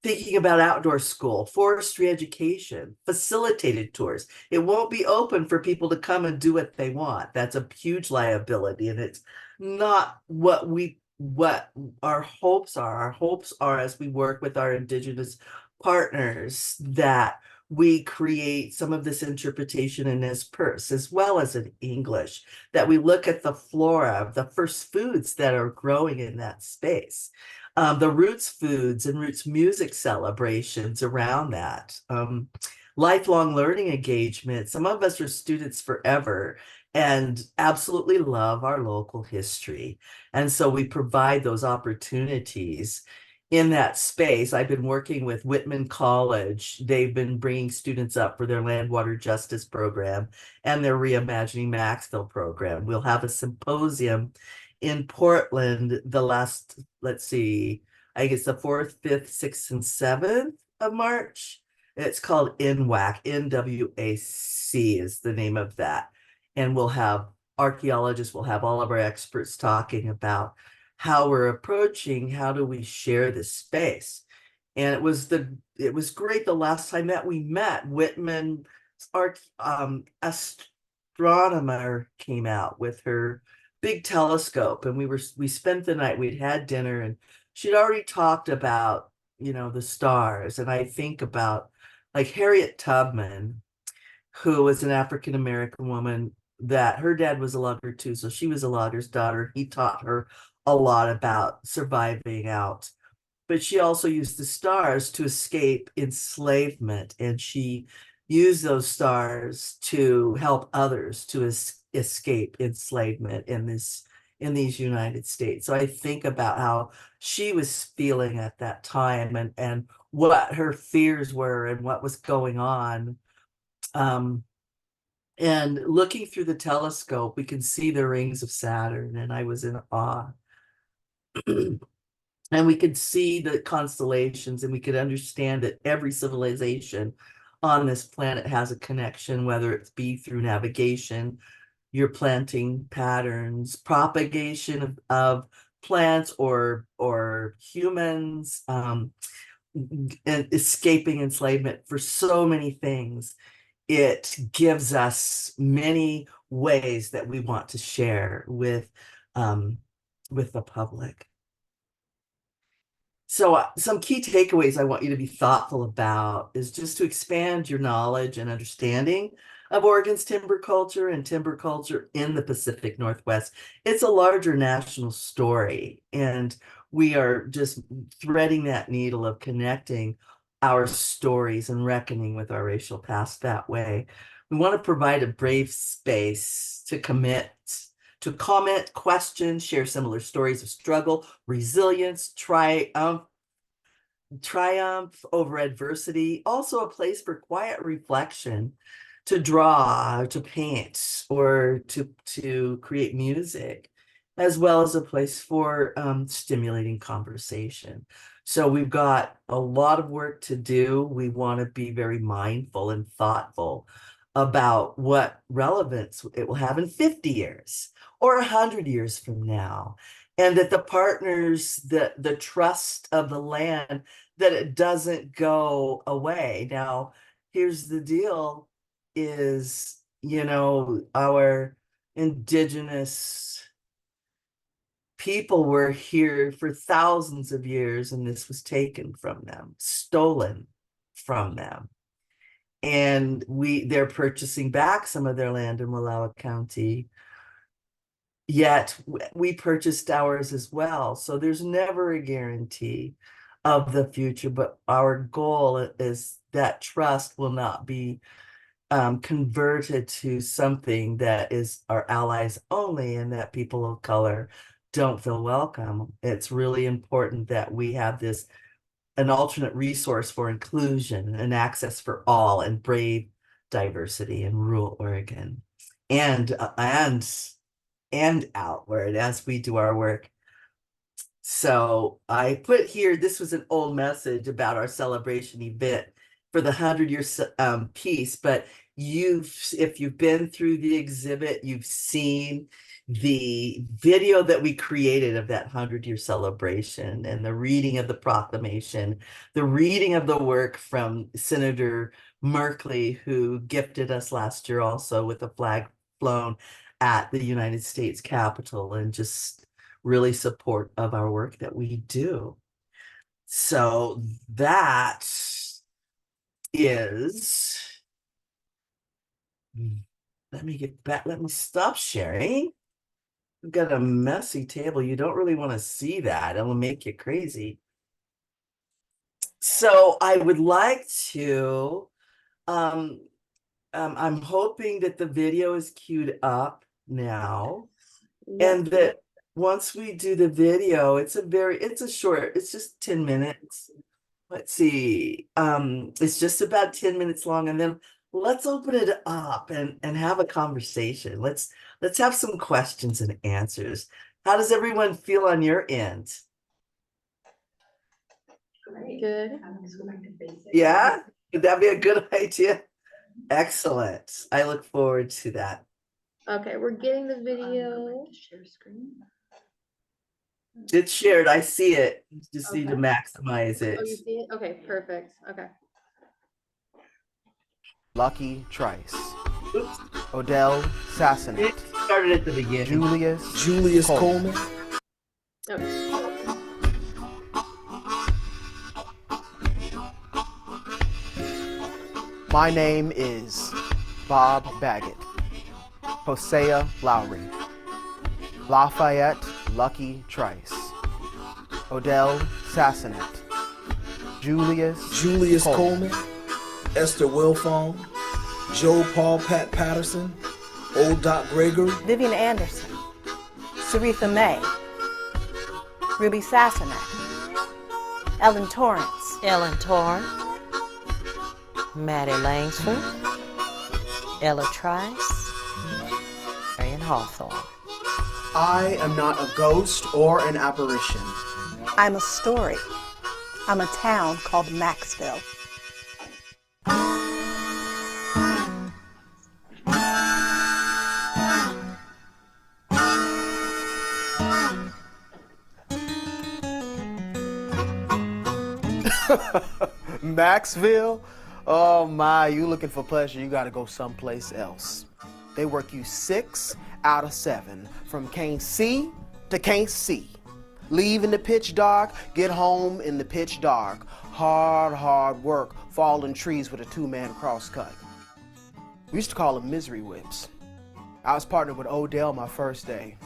thinking about outdoor school, forestry education, facilitated tours. It won't be open for people to come and do what they want. That's a huge liability, and it's not what our hopes are. Our hopes are, as we work with our Indigenous partners, that we create some of this interpretation in Nez Perce as well as in English, that we look at the flora, the first foods that are growing in that space, the roots foods and roots music celebrations around that, lifelong learning engagement. Some of us are students forever and absolutely love our local history. And so we provide those opportunities in that space. I've been working with Whitman College. They've been bringing students up for their land water justice program and their Reimagining Maxville program. We'll have a symposium in Portland the last, let's see, I guess the 4th, 5th, 6th, and 7th of March. It's called NWAC, NWAC is the name of that. And we'll have archaeologists, we'll have all of our experts talking about how we're approaching, how do we share this space. And it was great the last time that we met. Whitman, our astronomer, came out with her big telescope, and we spent the night. We'd had dinner, and she'd already talked about the stars. And I think about like Harriet Tubman, who was an African American woman, that her dad was a logger too, so she was a logger's daughter. He taught her a lot about surviving out, but she also used the stars to escape enslavement, and she used those stars to help others to escape enslavement in these United States. So I think about how she was feeling at that time, and what her fears were and what was going on. And looking through the telescope, we can see the rings of Saturn, and I was in awe. And we could see the constellations, and we could understand that every civilization on this planet has a connection, whether it be through navigation, your planting patterns, propagation of plants or humans, and escaping enslavement. For so many things, it gives us many ways that we want to share with the public. So some key takeaways I want you to be thoughtful about is just to expand your knowledge and understanding of Oregon's timber culture and timber culture in the Pacific Northwest. It's a larger national story, and we are just threading that needle of connecting our stories and reckoning with our racial past that way. We want to provide a brave space to comment, question, share similar stories of struggle, resilience, triumph over adversity. Also a place for quiet reflection, to draw, to paint, or to create music. as well as a place for stimulating conversation. So we've got a lot of work to do. We want to be very mindful and thoughtful about what relevance it will have in 50 years or 100 years from now. And that the partners, the trust of the land, that it doesn't go away. Now, here's the deal is, our indigenous people were here for thousands of years, and this was taken from them, stolen from them. And they're purchasing back some of their land in Wallowa County. Yet we purchased ours as well. So there's never a guarantee of the future, but our goal is that trust will not be converted to something that is our allies only, and that people of color don't feel welcome. It's really important that we have an alternate resource for inclusion and access for all, and brave diversity in rural Oregon and outward as we do our work. So I put here, this was an old message about our celebration event for the 100-year piece, but if you've been through the exhibit, you've seen the video that we created of that 100-year celebration, and the reading of the proclamation, the reading of the work from Senator Merkley, who gifted us last year also with a flag flown at the United States Capitol, and just really support of our work that we do. So that is, let me get back, let me stop sharing. We've got a messy table. You don't really want to see that. It'll make you crazy. So I would like to, I'm hoping that the video is queued up now. Yes. And that once we do the video, it's just 10 minutes. Let's see. It's just about 10 minutes long, and then let's open it up and have a conversation. Let's have some questions and answers. How does everyone feel on your end? Great. Good. Yeah? Would that be a good idea? Excellent. I look forward to that. Okay, we're getting the video. Share screen. It's shared. I see it. You just need to Okay. maximize it. Oh, you see it? Okay, perfect. Okay. Lucky Trice, Oops. Odell Sassonet, It started at the beginning. Julius Coleman. Okay. My name is Bob Baggett, Hosea Lowry, Lafayette Lucky Trice, Odell Sassonet, Julius Coleman, Esther Wilfong, Joe Paul Pat Patterson, Old Doc Gregory, Vivian Anderson, Saritha May, Ruby Sassonet, Ellen Torrance, Maddie Langsford, Ella Trice, Marion Hawthorne. I am not a ghost or an apparition. I'm a story. I'm a town called Maxville. Maxville? Oh my, you looking for pleasure, you gotta go someplace else. They work you 6 out of 7, from can't see to can't see. Leave in the pitch dark, get home in the pitch dark. Hard work, falling trees with a 2-man crosscut. We used to call them misery whips. I was partnered with Odell my first day.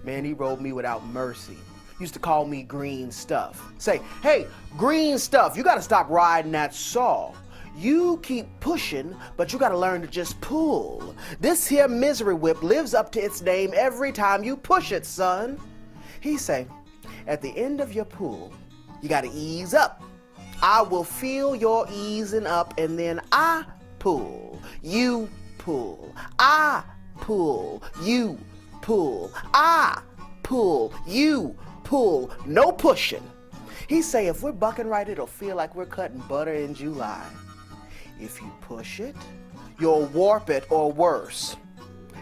Man, he rode me without mercy. Used to call me green stuff. Say, hey, green stuff, you gotta stop riding that saw. You keep pushing, but you gotta learn to just pull. This here misery whip lives up to its name every time you push it, son. He say, at the end of your pull, you gotta ease up. I will feel your easing up, and then I pull. You pull. I pull. You pull. I pull. You pull. No pushing. He say if we're bucking right, it'll feel like we're cutting butter in July. If you push it, you'll warp it or worse.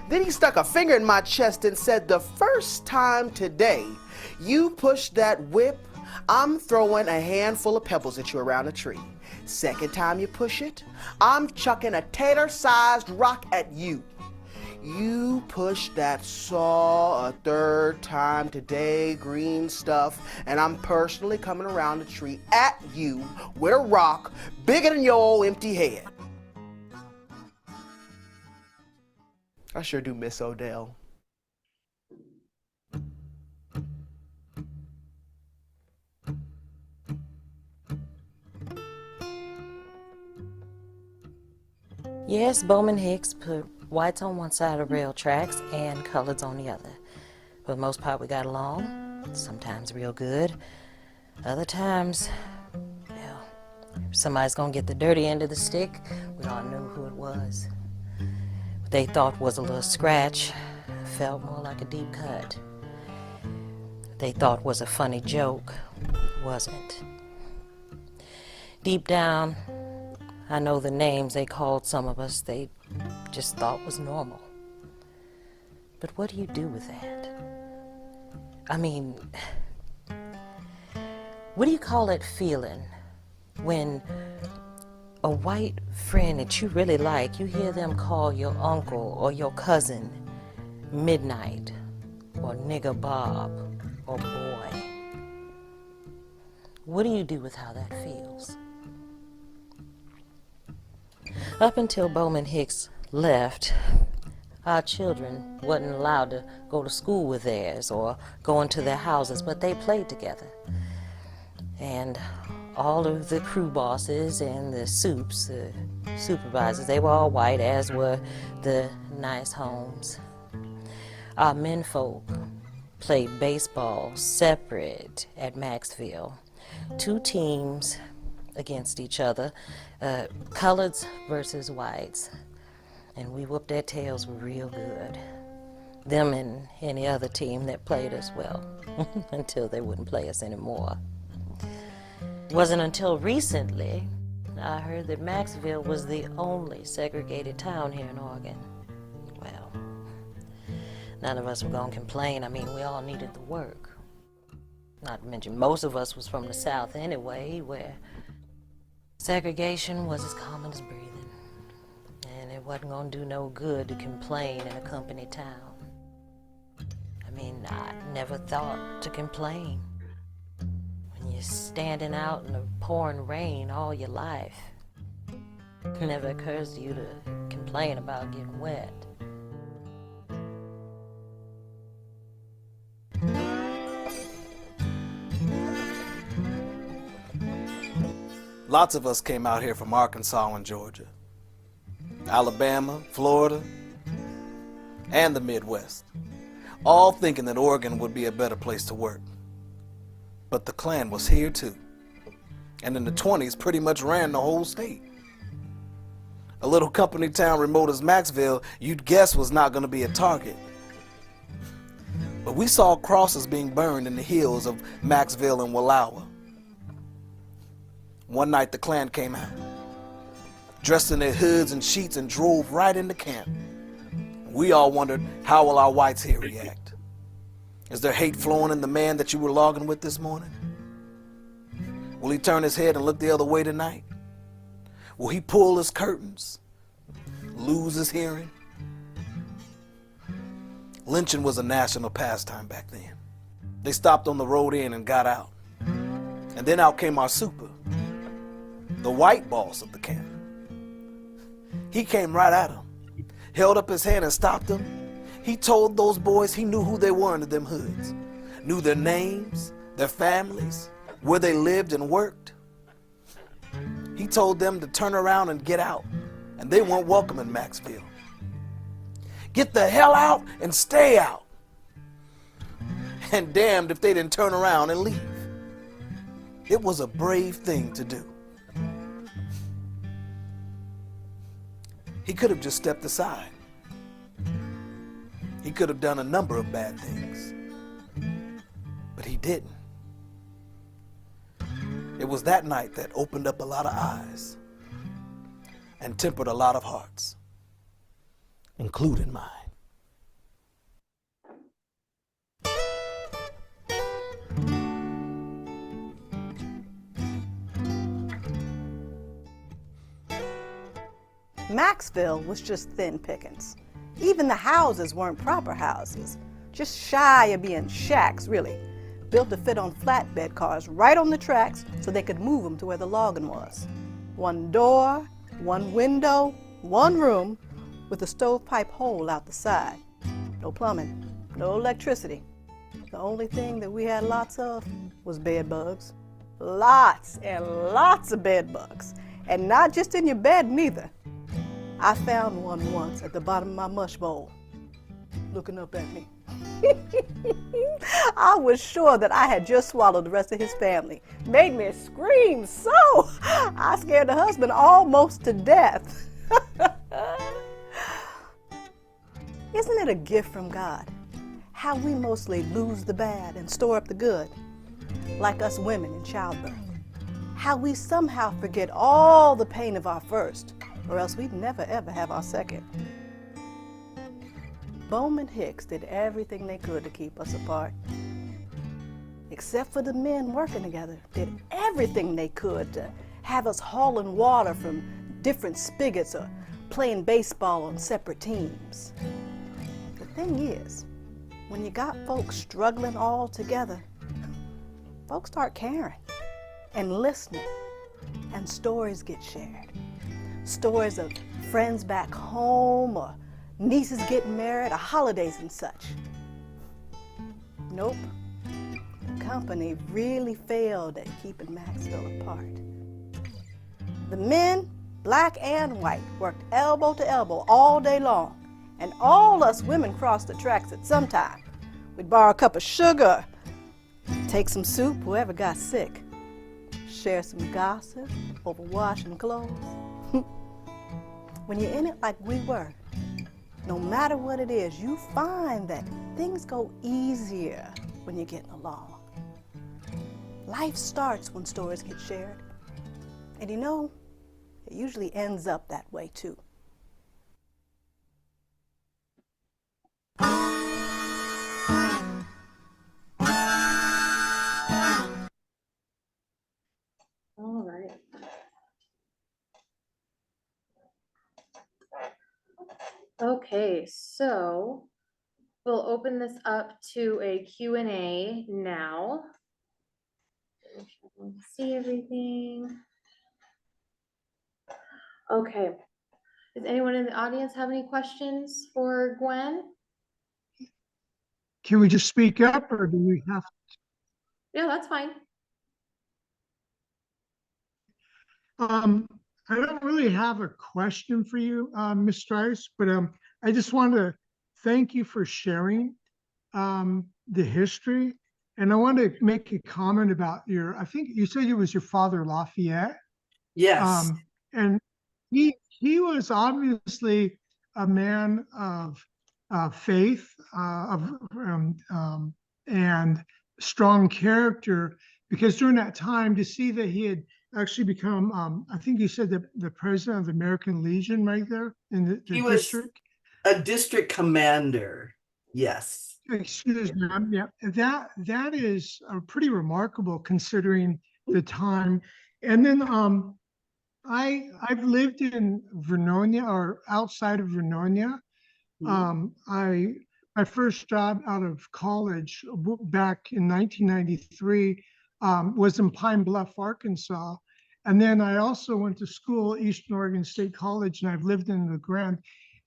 Then he stuck a finger in my chest and said, the first time today you push that whip, I'm throwing a handful of pebbles at you around a tree. Second time you push it, I'm chucking a tater-sized rock at you. You push that saw a third time today, green stuff, and I'm personally coming around the tree at you with a rock bigger than your old empty head. I sure do miss Odell. Yes, Bowman Hicks put whites on one side of rail tracks and coloreds on the other. For the most part, we got along, sometimes real good. Other times, well, if somebody's gonna get the dirty end of the stick, we all knew who it was. What they thought was a little scratch felt more like a deep cut. What they thought was a funny joke wasn't. Deep down, I know the names they called some of us they just thought was normal. But what do you do with that? I mean, what do you call that feeling when a white friend that you really like, you hear them call your uncle or your cousin Midnight or Nigger Bob or Boy? What do you do with how that feels? Up until Bowman Hicks left, our children wasn't allowed to go to school with theirs or go into their houses, but they played together. And all of the crew bosses and the supervisors, they were all white, as were the nice homes. Our menfolk played baseball separate at Maxville, 2 teams against each other, coloreds versus whites, and we whooped their tails real good. Them and any other team that played us well, until they wouldn't play us anymore. It wasn't until recently I heard that Maxville was the only segregated town here in Oregon. Well, none of us were gonna complain. I mean, we all needed the work. Not to mention, most of us was from the South anyway, where segregation was as common as breathing. And it wasn't gonna do no good to complain in a company town. I mean, I never thought to complain. When you're standing out in the pouring rain all your life, it never occurs to you to complain about getting wet. Lots of us came out here from Arkansas and Georgia, Alabama, Florida, and the Midwest, all thinking that Oregon would be a better place to work. But the Klan was here too, and in the 20s pretty much ran the whole state. A little company town remote as Maxville, you'd guess was not going to be a target. But we saw crosses being burned in the hills of Maxville and Wallowa. One night the Klan came out, dressed in their hoods and sheets, and drove right into camp. We all wondered, how will our whites here react? Is there hate flowing in the man that you were logging with this morning? Will he turn his head and look the other way tonight? Will he pull his curtains, lose his hearing? Lynching was a national pastime back then. They stopped on the road in and got out. And then out came our super, the white boss of the camp. He came right at him, held up his hand and stopped them. He told those boys he knew who they were into them hoods, knew their names, their families, where they lived and worked. He told them to turn around and get out, and they weren't welcome in Maxville. Get the hell out and stay out. And damned if they didn't turn around and leave. It was a brave thing to do. He could have just stepped aside. He He could have done a number of bad things, but he didn't. It was that night that opened up a lot of eyes and tempered a lot of hearts, including mine. Maxville was just thin pickings. Even the houses weren't proper houses, just shy of being shacks, really. Built to fit on flatbed cars right on the tracks so they could move them to where the logging was. One door, one window, one room with a stovepipe hole out the side. No plumbing, no electricity. The only thing that we had lots of was bed bugs. Lots and lots of bed bugs. And not just in your bed, neither. I found one once at the bottom of my mush bowl, looking up at me. I was sure that I had just swallowed the rest of his family. Made me scream so. I scared the husband almost to death. Isn't it a gift from God? How we mostly lose the bad and store up the good, like us women in childbirth. How we somehow forget all the pain of our first, or else we'd never ever have our second. Bowman Hicks did everything they could to keep us apart. Except for the men working together, did everything they could to have us hauling water from different spigots or playing baseball on separate teams. The thing is, when you got folks struggling all together, folks start caring and listening, and stories get shared. Stories of friends back home, or nieces getting married, or holidays and such. Nope, the company really failed at keeping Maxville apart. The men, black and white, worked elbow to elbow all day long, and all us women crossed the tracks at some time. We'd borrow a cup of sugar, take some soup, whoever got sick, share some gossip over washing clothes. When you're in it like we were, no matter what it is, you find that things go easier when you're getting along. Life starts when stories get shared. And you know, it usually ends up that way too. All right. Okay, so we'll open this up to a Q&A now. See everything. Okay. Does anyone in the audience have any questions for Gwen? Can we just speak up, or do we have? Yeah, that's fine. I don't really have a question for you, Ms. Trice, but I just want to thank you for sharing the history. And I want to make a comment about I think you said it was your father, Lafayette. Yes. And he was obviously a man of faith, and strong character, because during that time, to see that he had actually become, I think you said the president of the American Legion right there in the He was district. a district commander. Yes. Excuse me. Yeah, that is pretty remarkable considering the time. And then I've lived in Vernonia, or outside of Vernonia. My first job out of college back in 1993 was in Pine Bluff, Arkansas. And then I also went to school at Eastern Oregon State College, and I've lived in the Grand.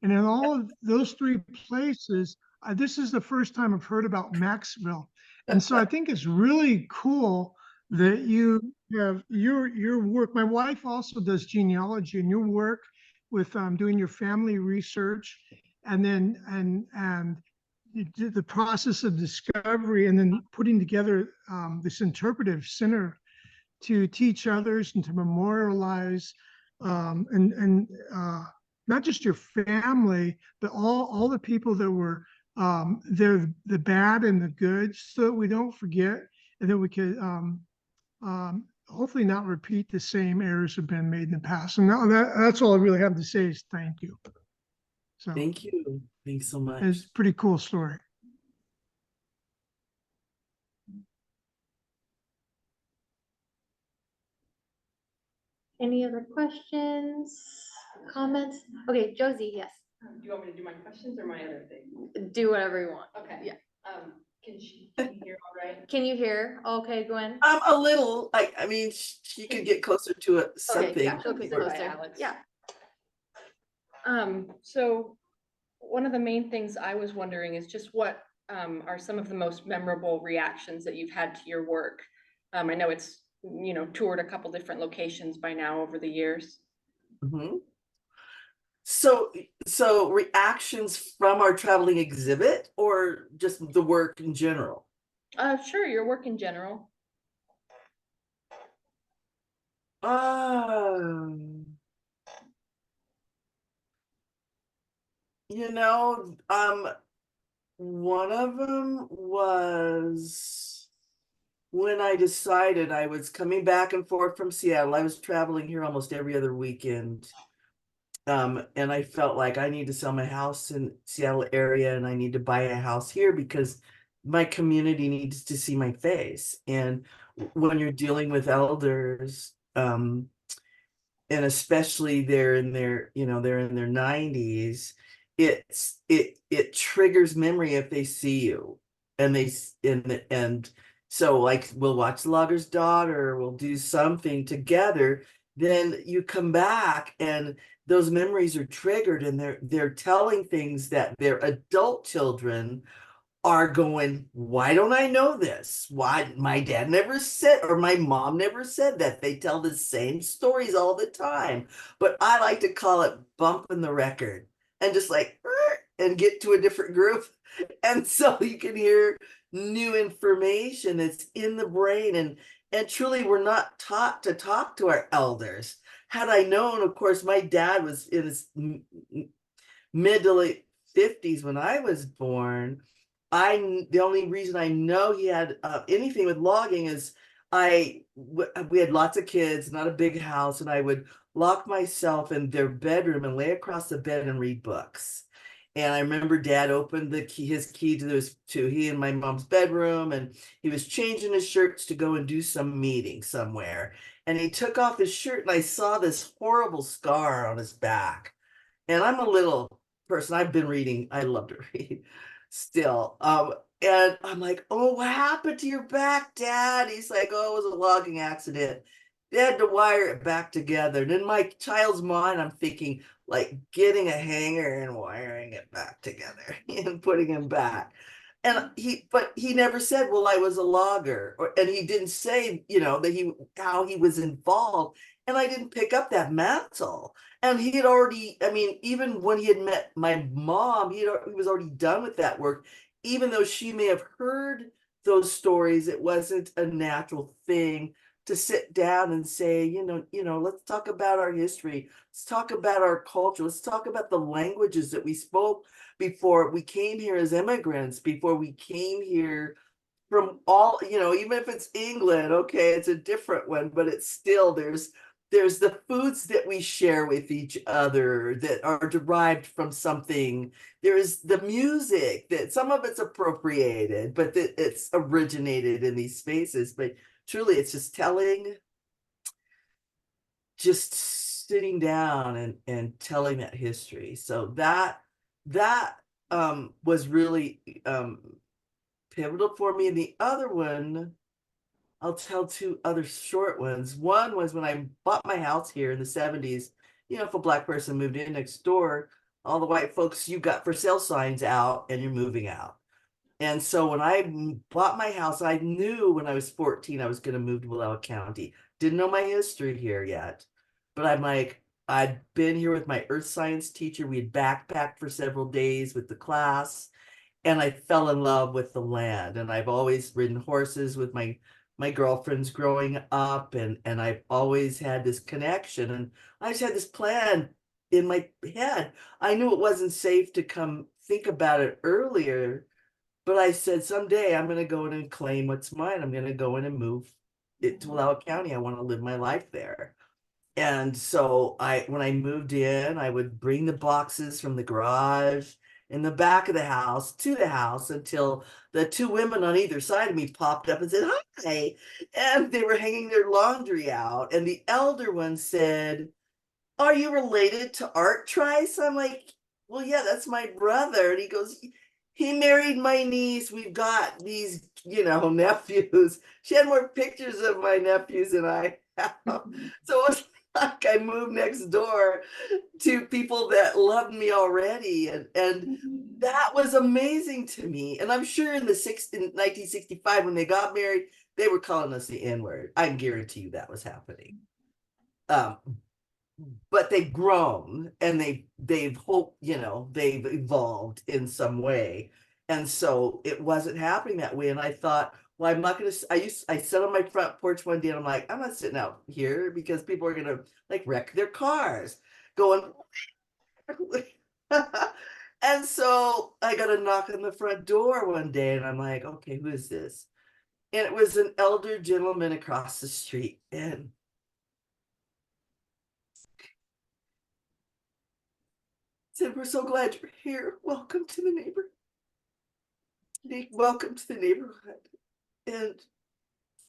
And in all of those three places, this is the first time I've heard about Maxville. And so I think it's really cool that you have your work. My wife also does genealogy, and your work with doing your family research, and then and the process of discovery, and then putting together this interpretive center to teach others and to memorialize and not just your family, but all the people that were they're the bad and the good, so that we don't forget, and then we could hopefully not repeat the same errors that have been made in the past. And that's all I really have to say is thank you. So Thank you. Thanks so much. it's a pretty cool story. Any other questions, comments? Okay, Josie, yes. Do you want me to do my questions or my other thing? Do whatever you want. Okay. Yeah. Can you hear all right? Can you hear? Okay, Gwen. A little, I mean, she could get closer to it, something. Okay, yeah, she'll get Sorry, closer. Alex. Yeah. So one of the main things I was wondering is just what are some of the most memorable reactions that you've had to your work? I know it's, you know, toured a couple different locations by now over the years. Mhm. So reactions from our traveling exhibit or just the work in general? Sure, your work in general. You know, one of them was when I decided I was coming back and forth from Seattle. I was traveling here almost every other weekend. And I felt like I need to sell my house in Seattle area and I need to buy a house here because my community needs to see my face. And when you're dealing with elders, and especially they're in their 90s, it triggers memory if they see you. And so like we'll watch The Logger's Daughter, we'll do something together, then you come back and those memories are triggered and they're telling things that their adult children are going, why don't I know this? Why my dad never said, or my mom never said that. They tell the same stories all the time. But I like to call it bumping the record and just like, and get to a different group. And so you can hear new information that's in the brain. And truly, we're not taught to talk to our elders. Had I known, of course, my dad was in his mid to late 50s when I was born. The only reason I know he had anything with logging is we had lots of kids, not a big house, and I would lock myself in their bedroom and lay across the bed and read books. And I remember Dad opened his key to he and my mom's bedroom, and he was changing his shirts to go and do some meeting somewhere. And he took off his shirt, and I saw this horrible scar on his back. And I'm a little person. I've been reading. I love to read still. And I'm like, oh, what happened to your back, Dad? He's like, oh, it was a logging accident. They had to wire it back together. And in my child's mind, I'm thinking like getting a hanger and wiring it back together and putting him back. And but he never said, well, I was a logger, and he didn't say, how he was involved. And I didn't pick up that mantle. And he had already, I mean, even when he had met my mom, he was already done with that work. Even though she may have heard those stories, it wasn't a natural thing to sit down and say, let's talk about our history. Let's talk about our culture. Let's talk about the languages that we spoke before we came here as immigrants, before we came here from all, even if it's England, okay, it's a different one, but it's still, there's the foods that we share with each other that are derived from something. There's the music that some of it's appropriated, but that it's originated in these spaces. But truly, it's just sitting down and telling that history. So that was really pivotal for me. And the other one, I'll tell two other short ones. One was when I bought my house here in the 70s. If a Black person moved in next door, all the white folks, you got for sale signs out and you're moving out. And so when I bought my house, I knew when I was 14, I was going to move to Wallowa County. Didn't know my history here yet, but I'm like, I'd been here with my earth science teacher. We had backpacked for several days with the class, and I fell in love with the land. And I've always ridden horses with my girlfriends growing up, and I've always had this connection, and I just had this plan in my head. I knew it wasn't safe to come think about it earlier, but I said, someday I'm going to go in and claim what's mine. I'm going to go in and move it to Loudoun County. I want to live my life there. And so when I moved in, I would bring the boxes from the garage in the back of the house to the house until the two women on either side of me popped up and said, hi. And they were hanging their laundry out. And the elder one said, are you related to Art Trice? I'm like, well, yeah, that's my brother. And he goes, he married my niece. We've got these, nephews. She had more pictures of my nephews than I have. So it was like I moved next door to people that loved me already. And that was amazing to me. And I'm sure in 1965, when they got married, they were calling us the N-word. I can guarantee you that was happening. But they've grown and they've evolved in some way. And so it wasn't happening that way. And I thought, well, I'm not going to, I sat on my front porch one day and I'm like, I'm not sitting out here because people are going to like wreck their cars going. And so I got a knock on the front door one day and I'm like, okay, who is this? And it was an elder gentleman across the street. And said, we're so glad you're here. Welcome to the neighborhood. Welcome to the neighborhood. And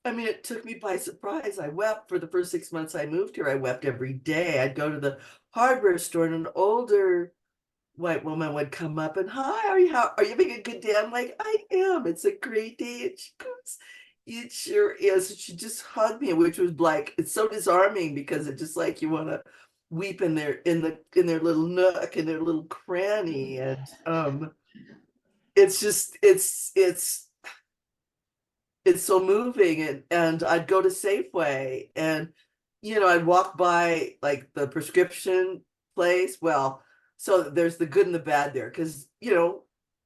I mean, it took me by surprise. I wept for the first 6 months I moved here. I wept every day. I'd go to the hardware store and an older white woman would come up and, hi, are you having a good day? I'm like, I am. It's a great day. And she goes, it sure is. And she just hugged me, which was like, it's so disarming because it's just like you want to weep in their little nook, in their little cranny. And it's just it's so moving. And I'd go to Safeway and I'd walk by like the prescription place. Well, so there's the good and the bad there, because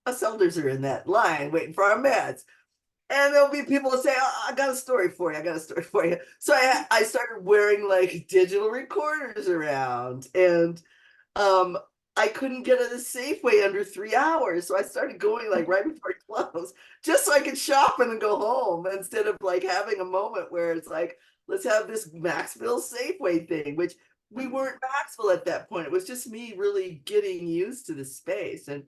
us elders are in that line waiting for our meds. And there'll be people that say, oh, I got a story for you. So I started wearing like digital recorders around, and I couldn't get at a Safeway under 3 hours. So I started going like right before it closed, just so I could shop and then go home, instead of like having a moment where it's like, let's have this Maxville Safeway thing, which we weren't Maxville at that point. It was just me really getting used to the space. And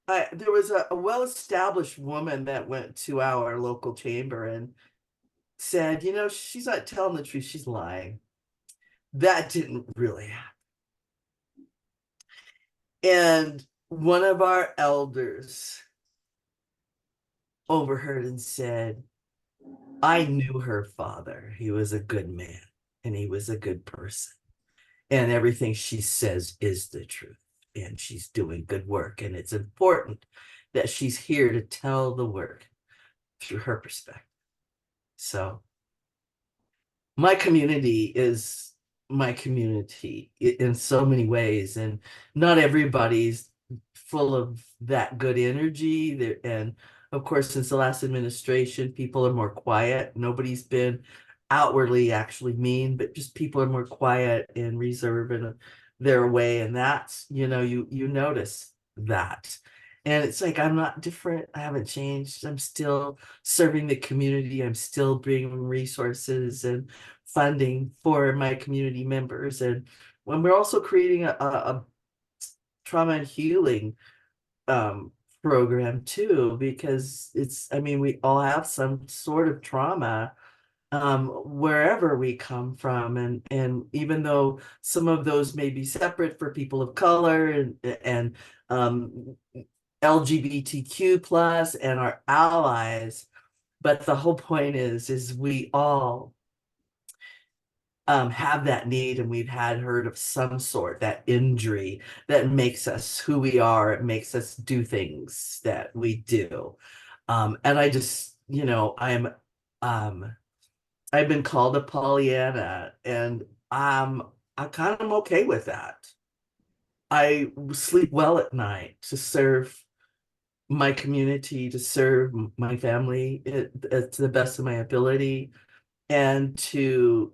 there was a well-established woman that went to our local chamber and said, she's not telling the truth, she's lying. That didn't really happen. And one of our elders overheard and said, I knew her father. He was a good man and he was a good person. And everything she says is the truth. And she's doing good work. And it's important that she's here to tell the work through her perspective. So my community is my community in so many ways. And not everybody's full of that good energy there. And of course, since the last administration, people are more quiet. Nobody's been outwardly actually mean, but just people are more quiet and reserved in their way. And that's, you notice that. And it's like, I'm not different. I haven't changed. I'm still serving the community. I'm still bringing resources and funding for my community members. And when we're also creating a trauma and healing program too, because we all have some sort of trauma wherever we come from, and even though some of those may be separate for people of color and LGBTQ plus and our allies, but the whole point is we all have that need, and we've heard of some sort, that injury that makes us who we are. It makes us do things that we do. And I just, I've been called a Pollyanna, and I kind of am okay with that. I sleep well at night to serve my community, to serve my family to the best of my ability, and to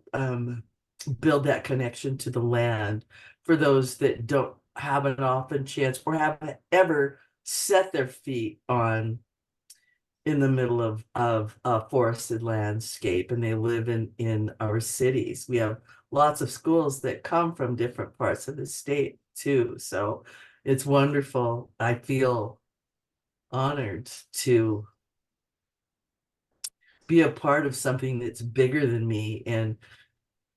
build that connection to the land for those that don't have an often chance or haven't ever set their feet on in the middle of a forested landscape, and they live in our cities. We have lots of schools that come from different parts of the state too. So it's wonderful. I feel honored to be a part of something that's bigger than me, and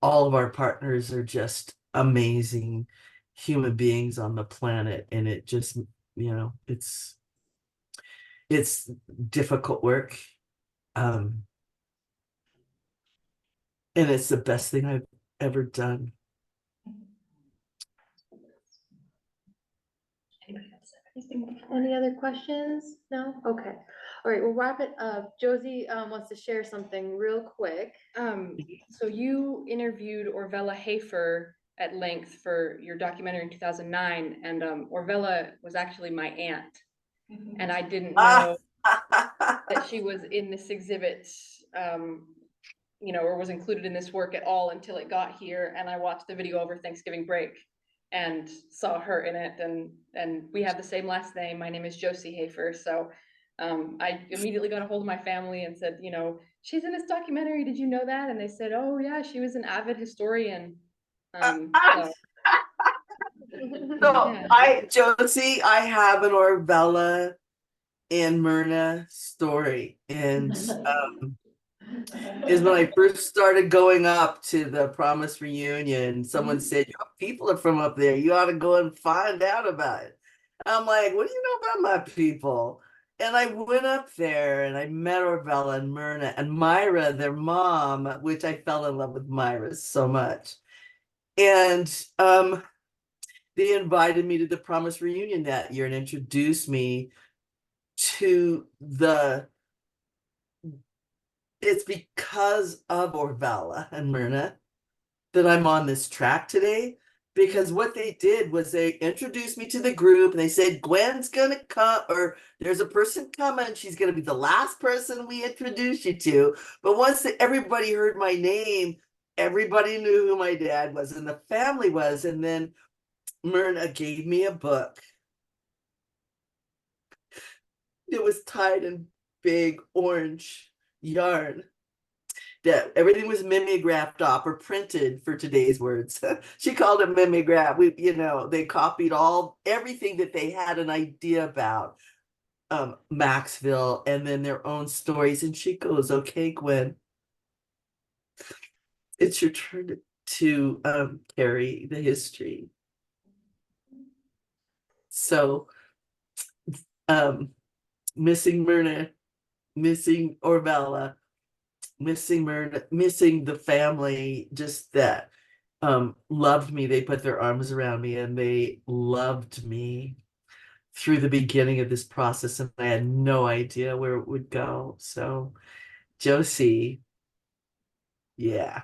all of our partners are just amazing human beings on the planet. And it just, it's difficult work. And it's the best thing I've ever done. Any other questions? No? Okay. All right, we'll wrap it up. Josie wants to share something real quick. So you interviewed Orvella Hafer at length for your documentary in 2009, and Orvella was actually my aunt, and I didn't know that she was in this exhibit, or was included in this work at all until it got here, and I watched the video over Thanksgiving break and saw her in it, and we have the same last name. My name is Josie Hafer, so I immediately got a hold of my family and said, she's in this documentary, did you know that? And they said, oh yeah, she was an avid historian. So Yeah. Josie, I have an Orvella and Myrna story. And is when I first started going up to the Promise reunion, someone said, your people are from up there. You ought to go and find out about it. I'm like, what do you know about my people? And I went up there and I met Orvella and Myrna and Myra, their mom, which I fell in love with Myra so much. And they invited me to the Promise reunion that year and introduced me to it's because of Orvella and Myrna that I'm on this track today, because what they did was they introduced me to the group and they said, Gwen's gonna come, or there's a person coming, she's gonna be the last person we introduce you to. But once everybody heard my name, everybody knew who my dad was and the family was. And then Myrna gave me a book. It was tied in big orange yarn that everything was mimeographed off or printed, for today's words. She called it mimeograph. They copied everything that they had an idea about Maxville, and then their own stories. And she goes, okay, Gwen, it's your turn to carry the history. So missing Myrna, missing Orvella, missing Myrna, missing the family, just that loved me. They put their arms around me and they loved me through the beginning of this process, and I had no idea where it would go. So Josie, yeah.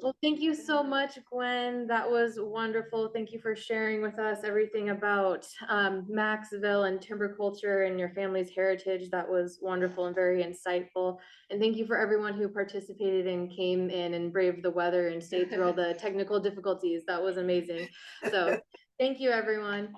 Well, thank you so much, Gwen. That was wonderful. Thank you for sharing with us everything about Maxville and timber culture and your family's heritage. That was wonderful and very insightful. And thank you for everyone who participated and came in and braved the weather and stayed through all the technical difficulties. That was amazing. So thank you, everyone.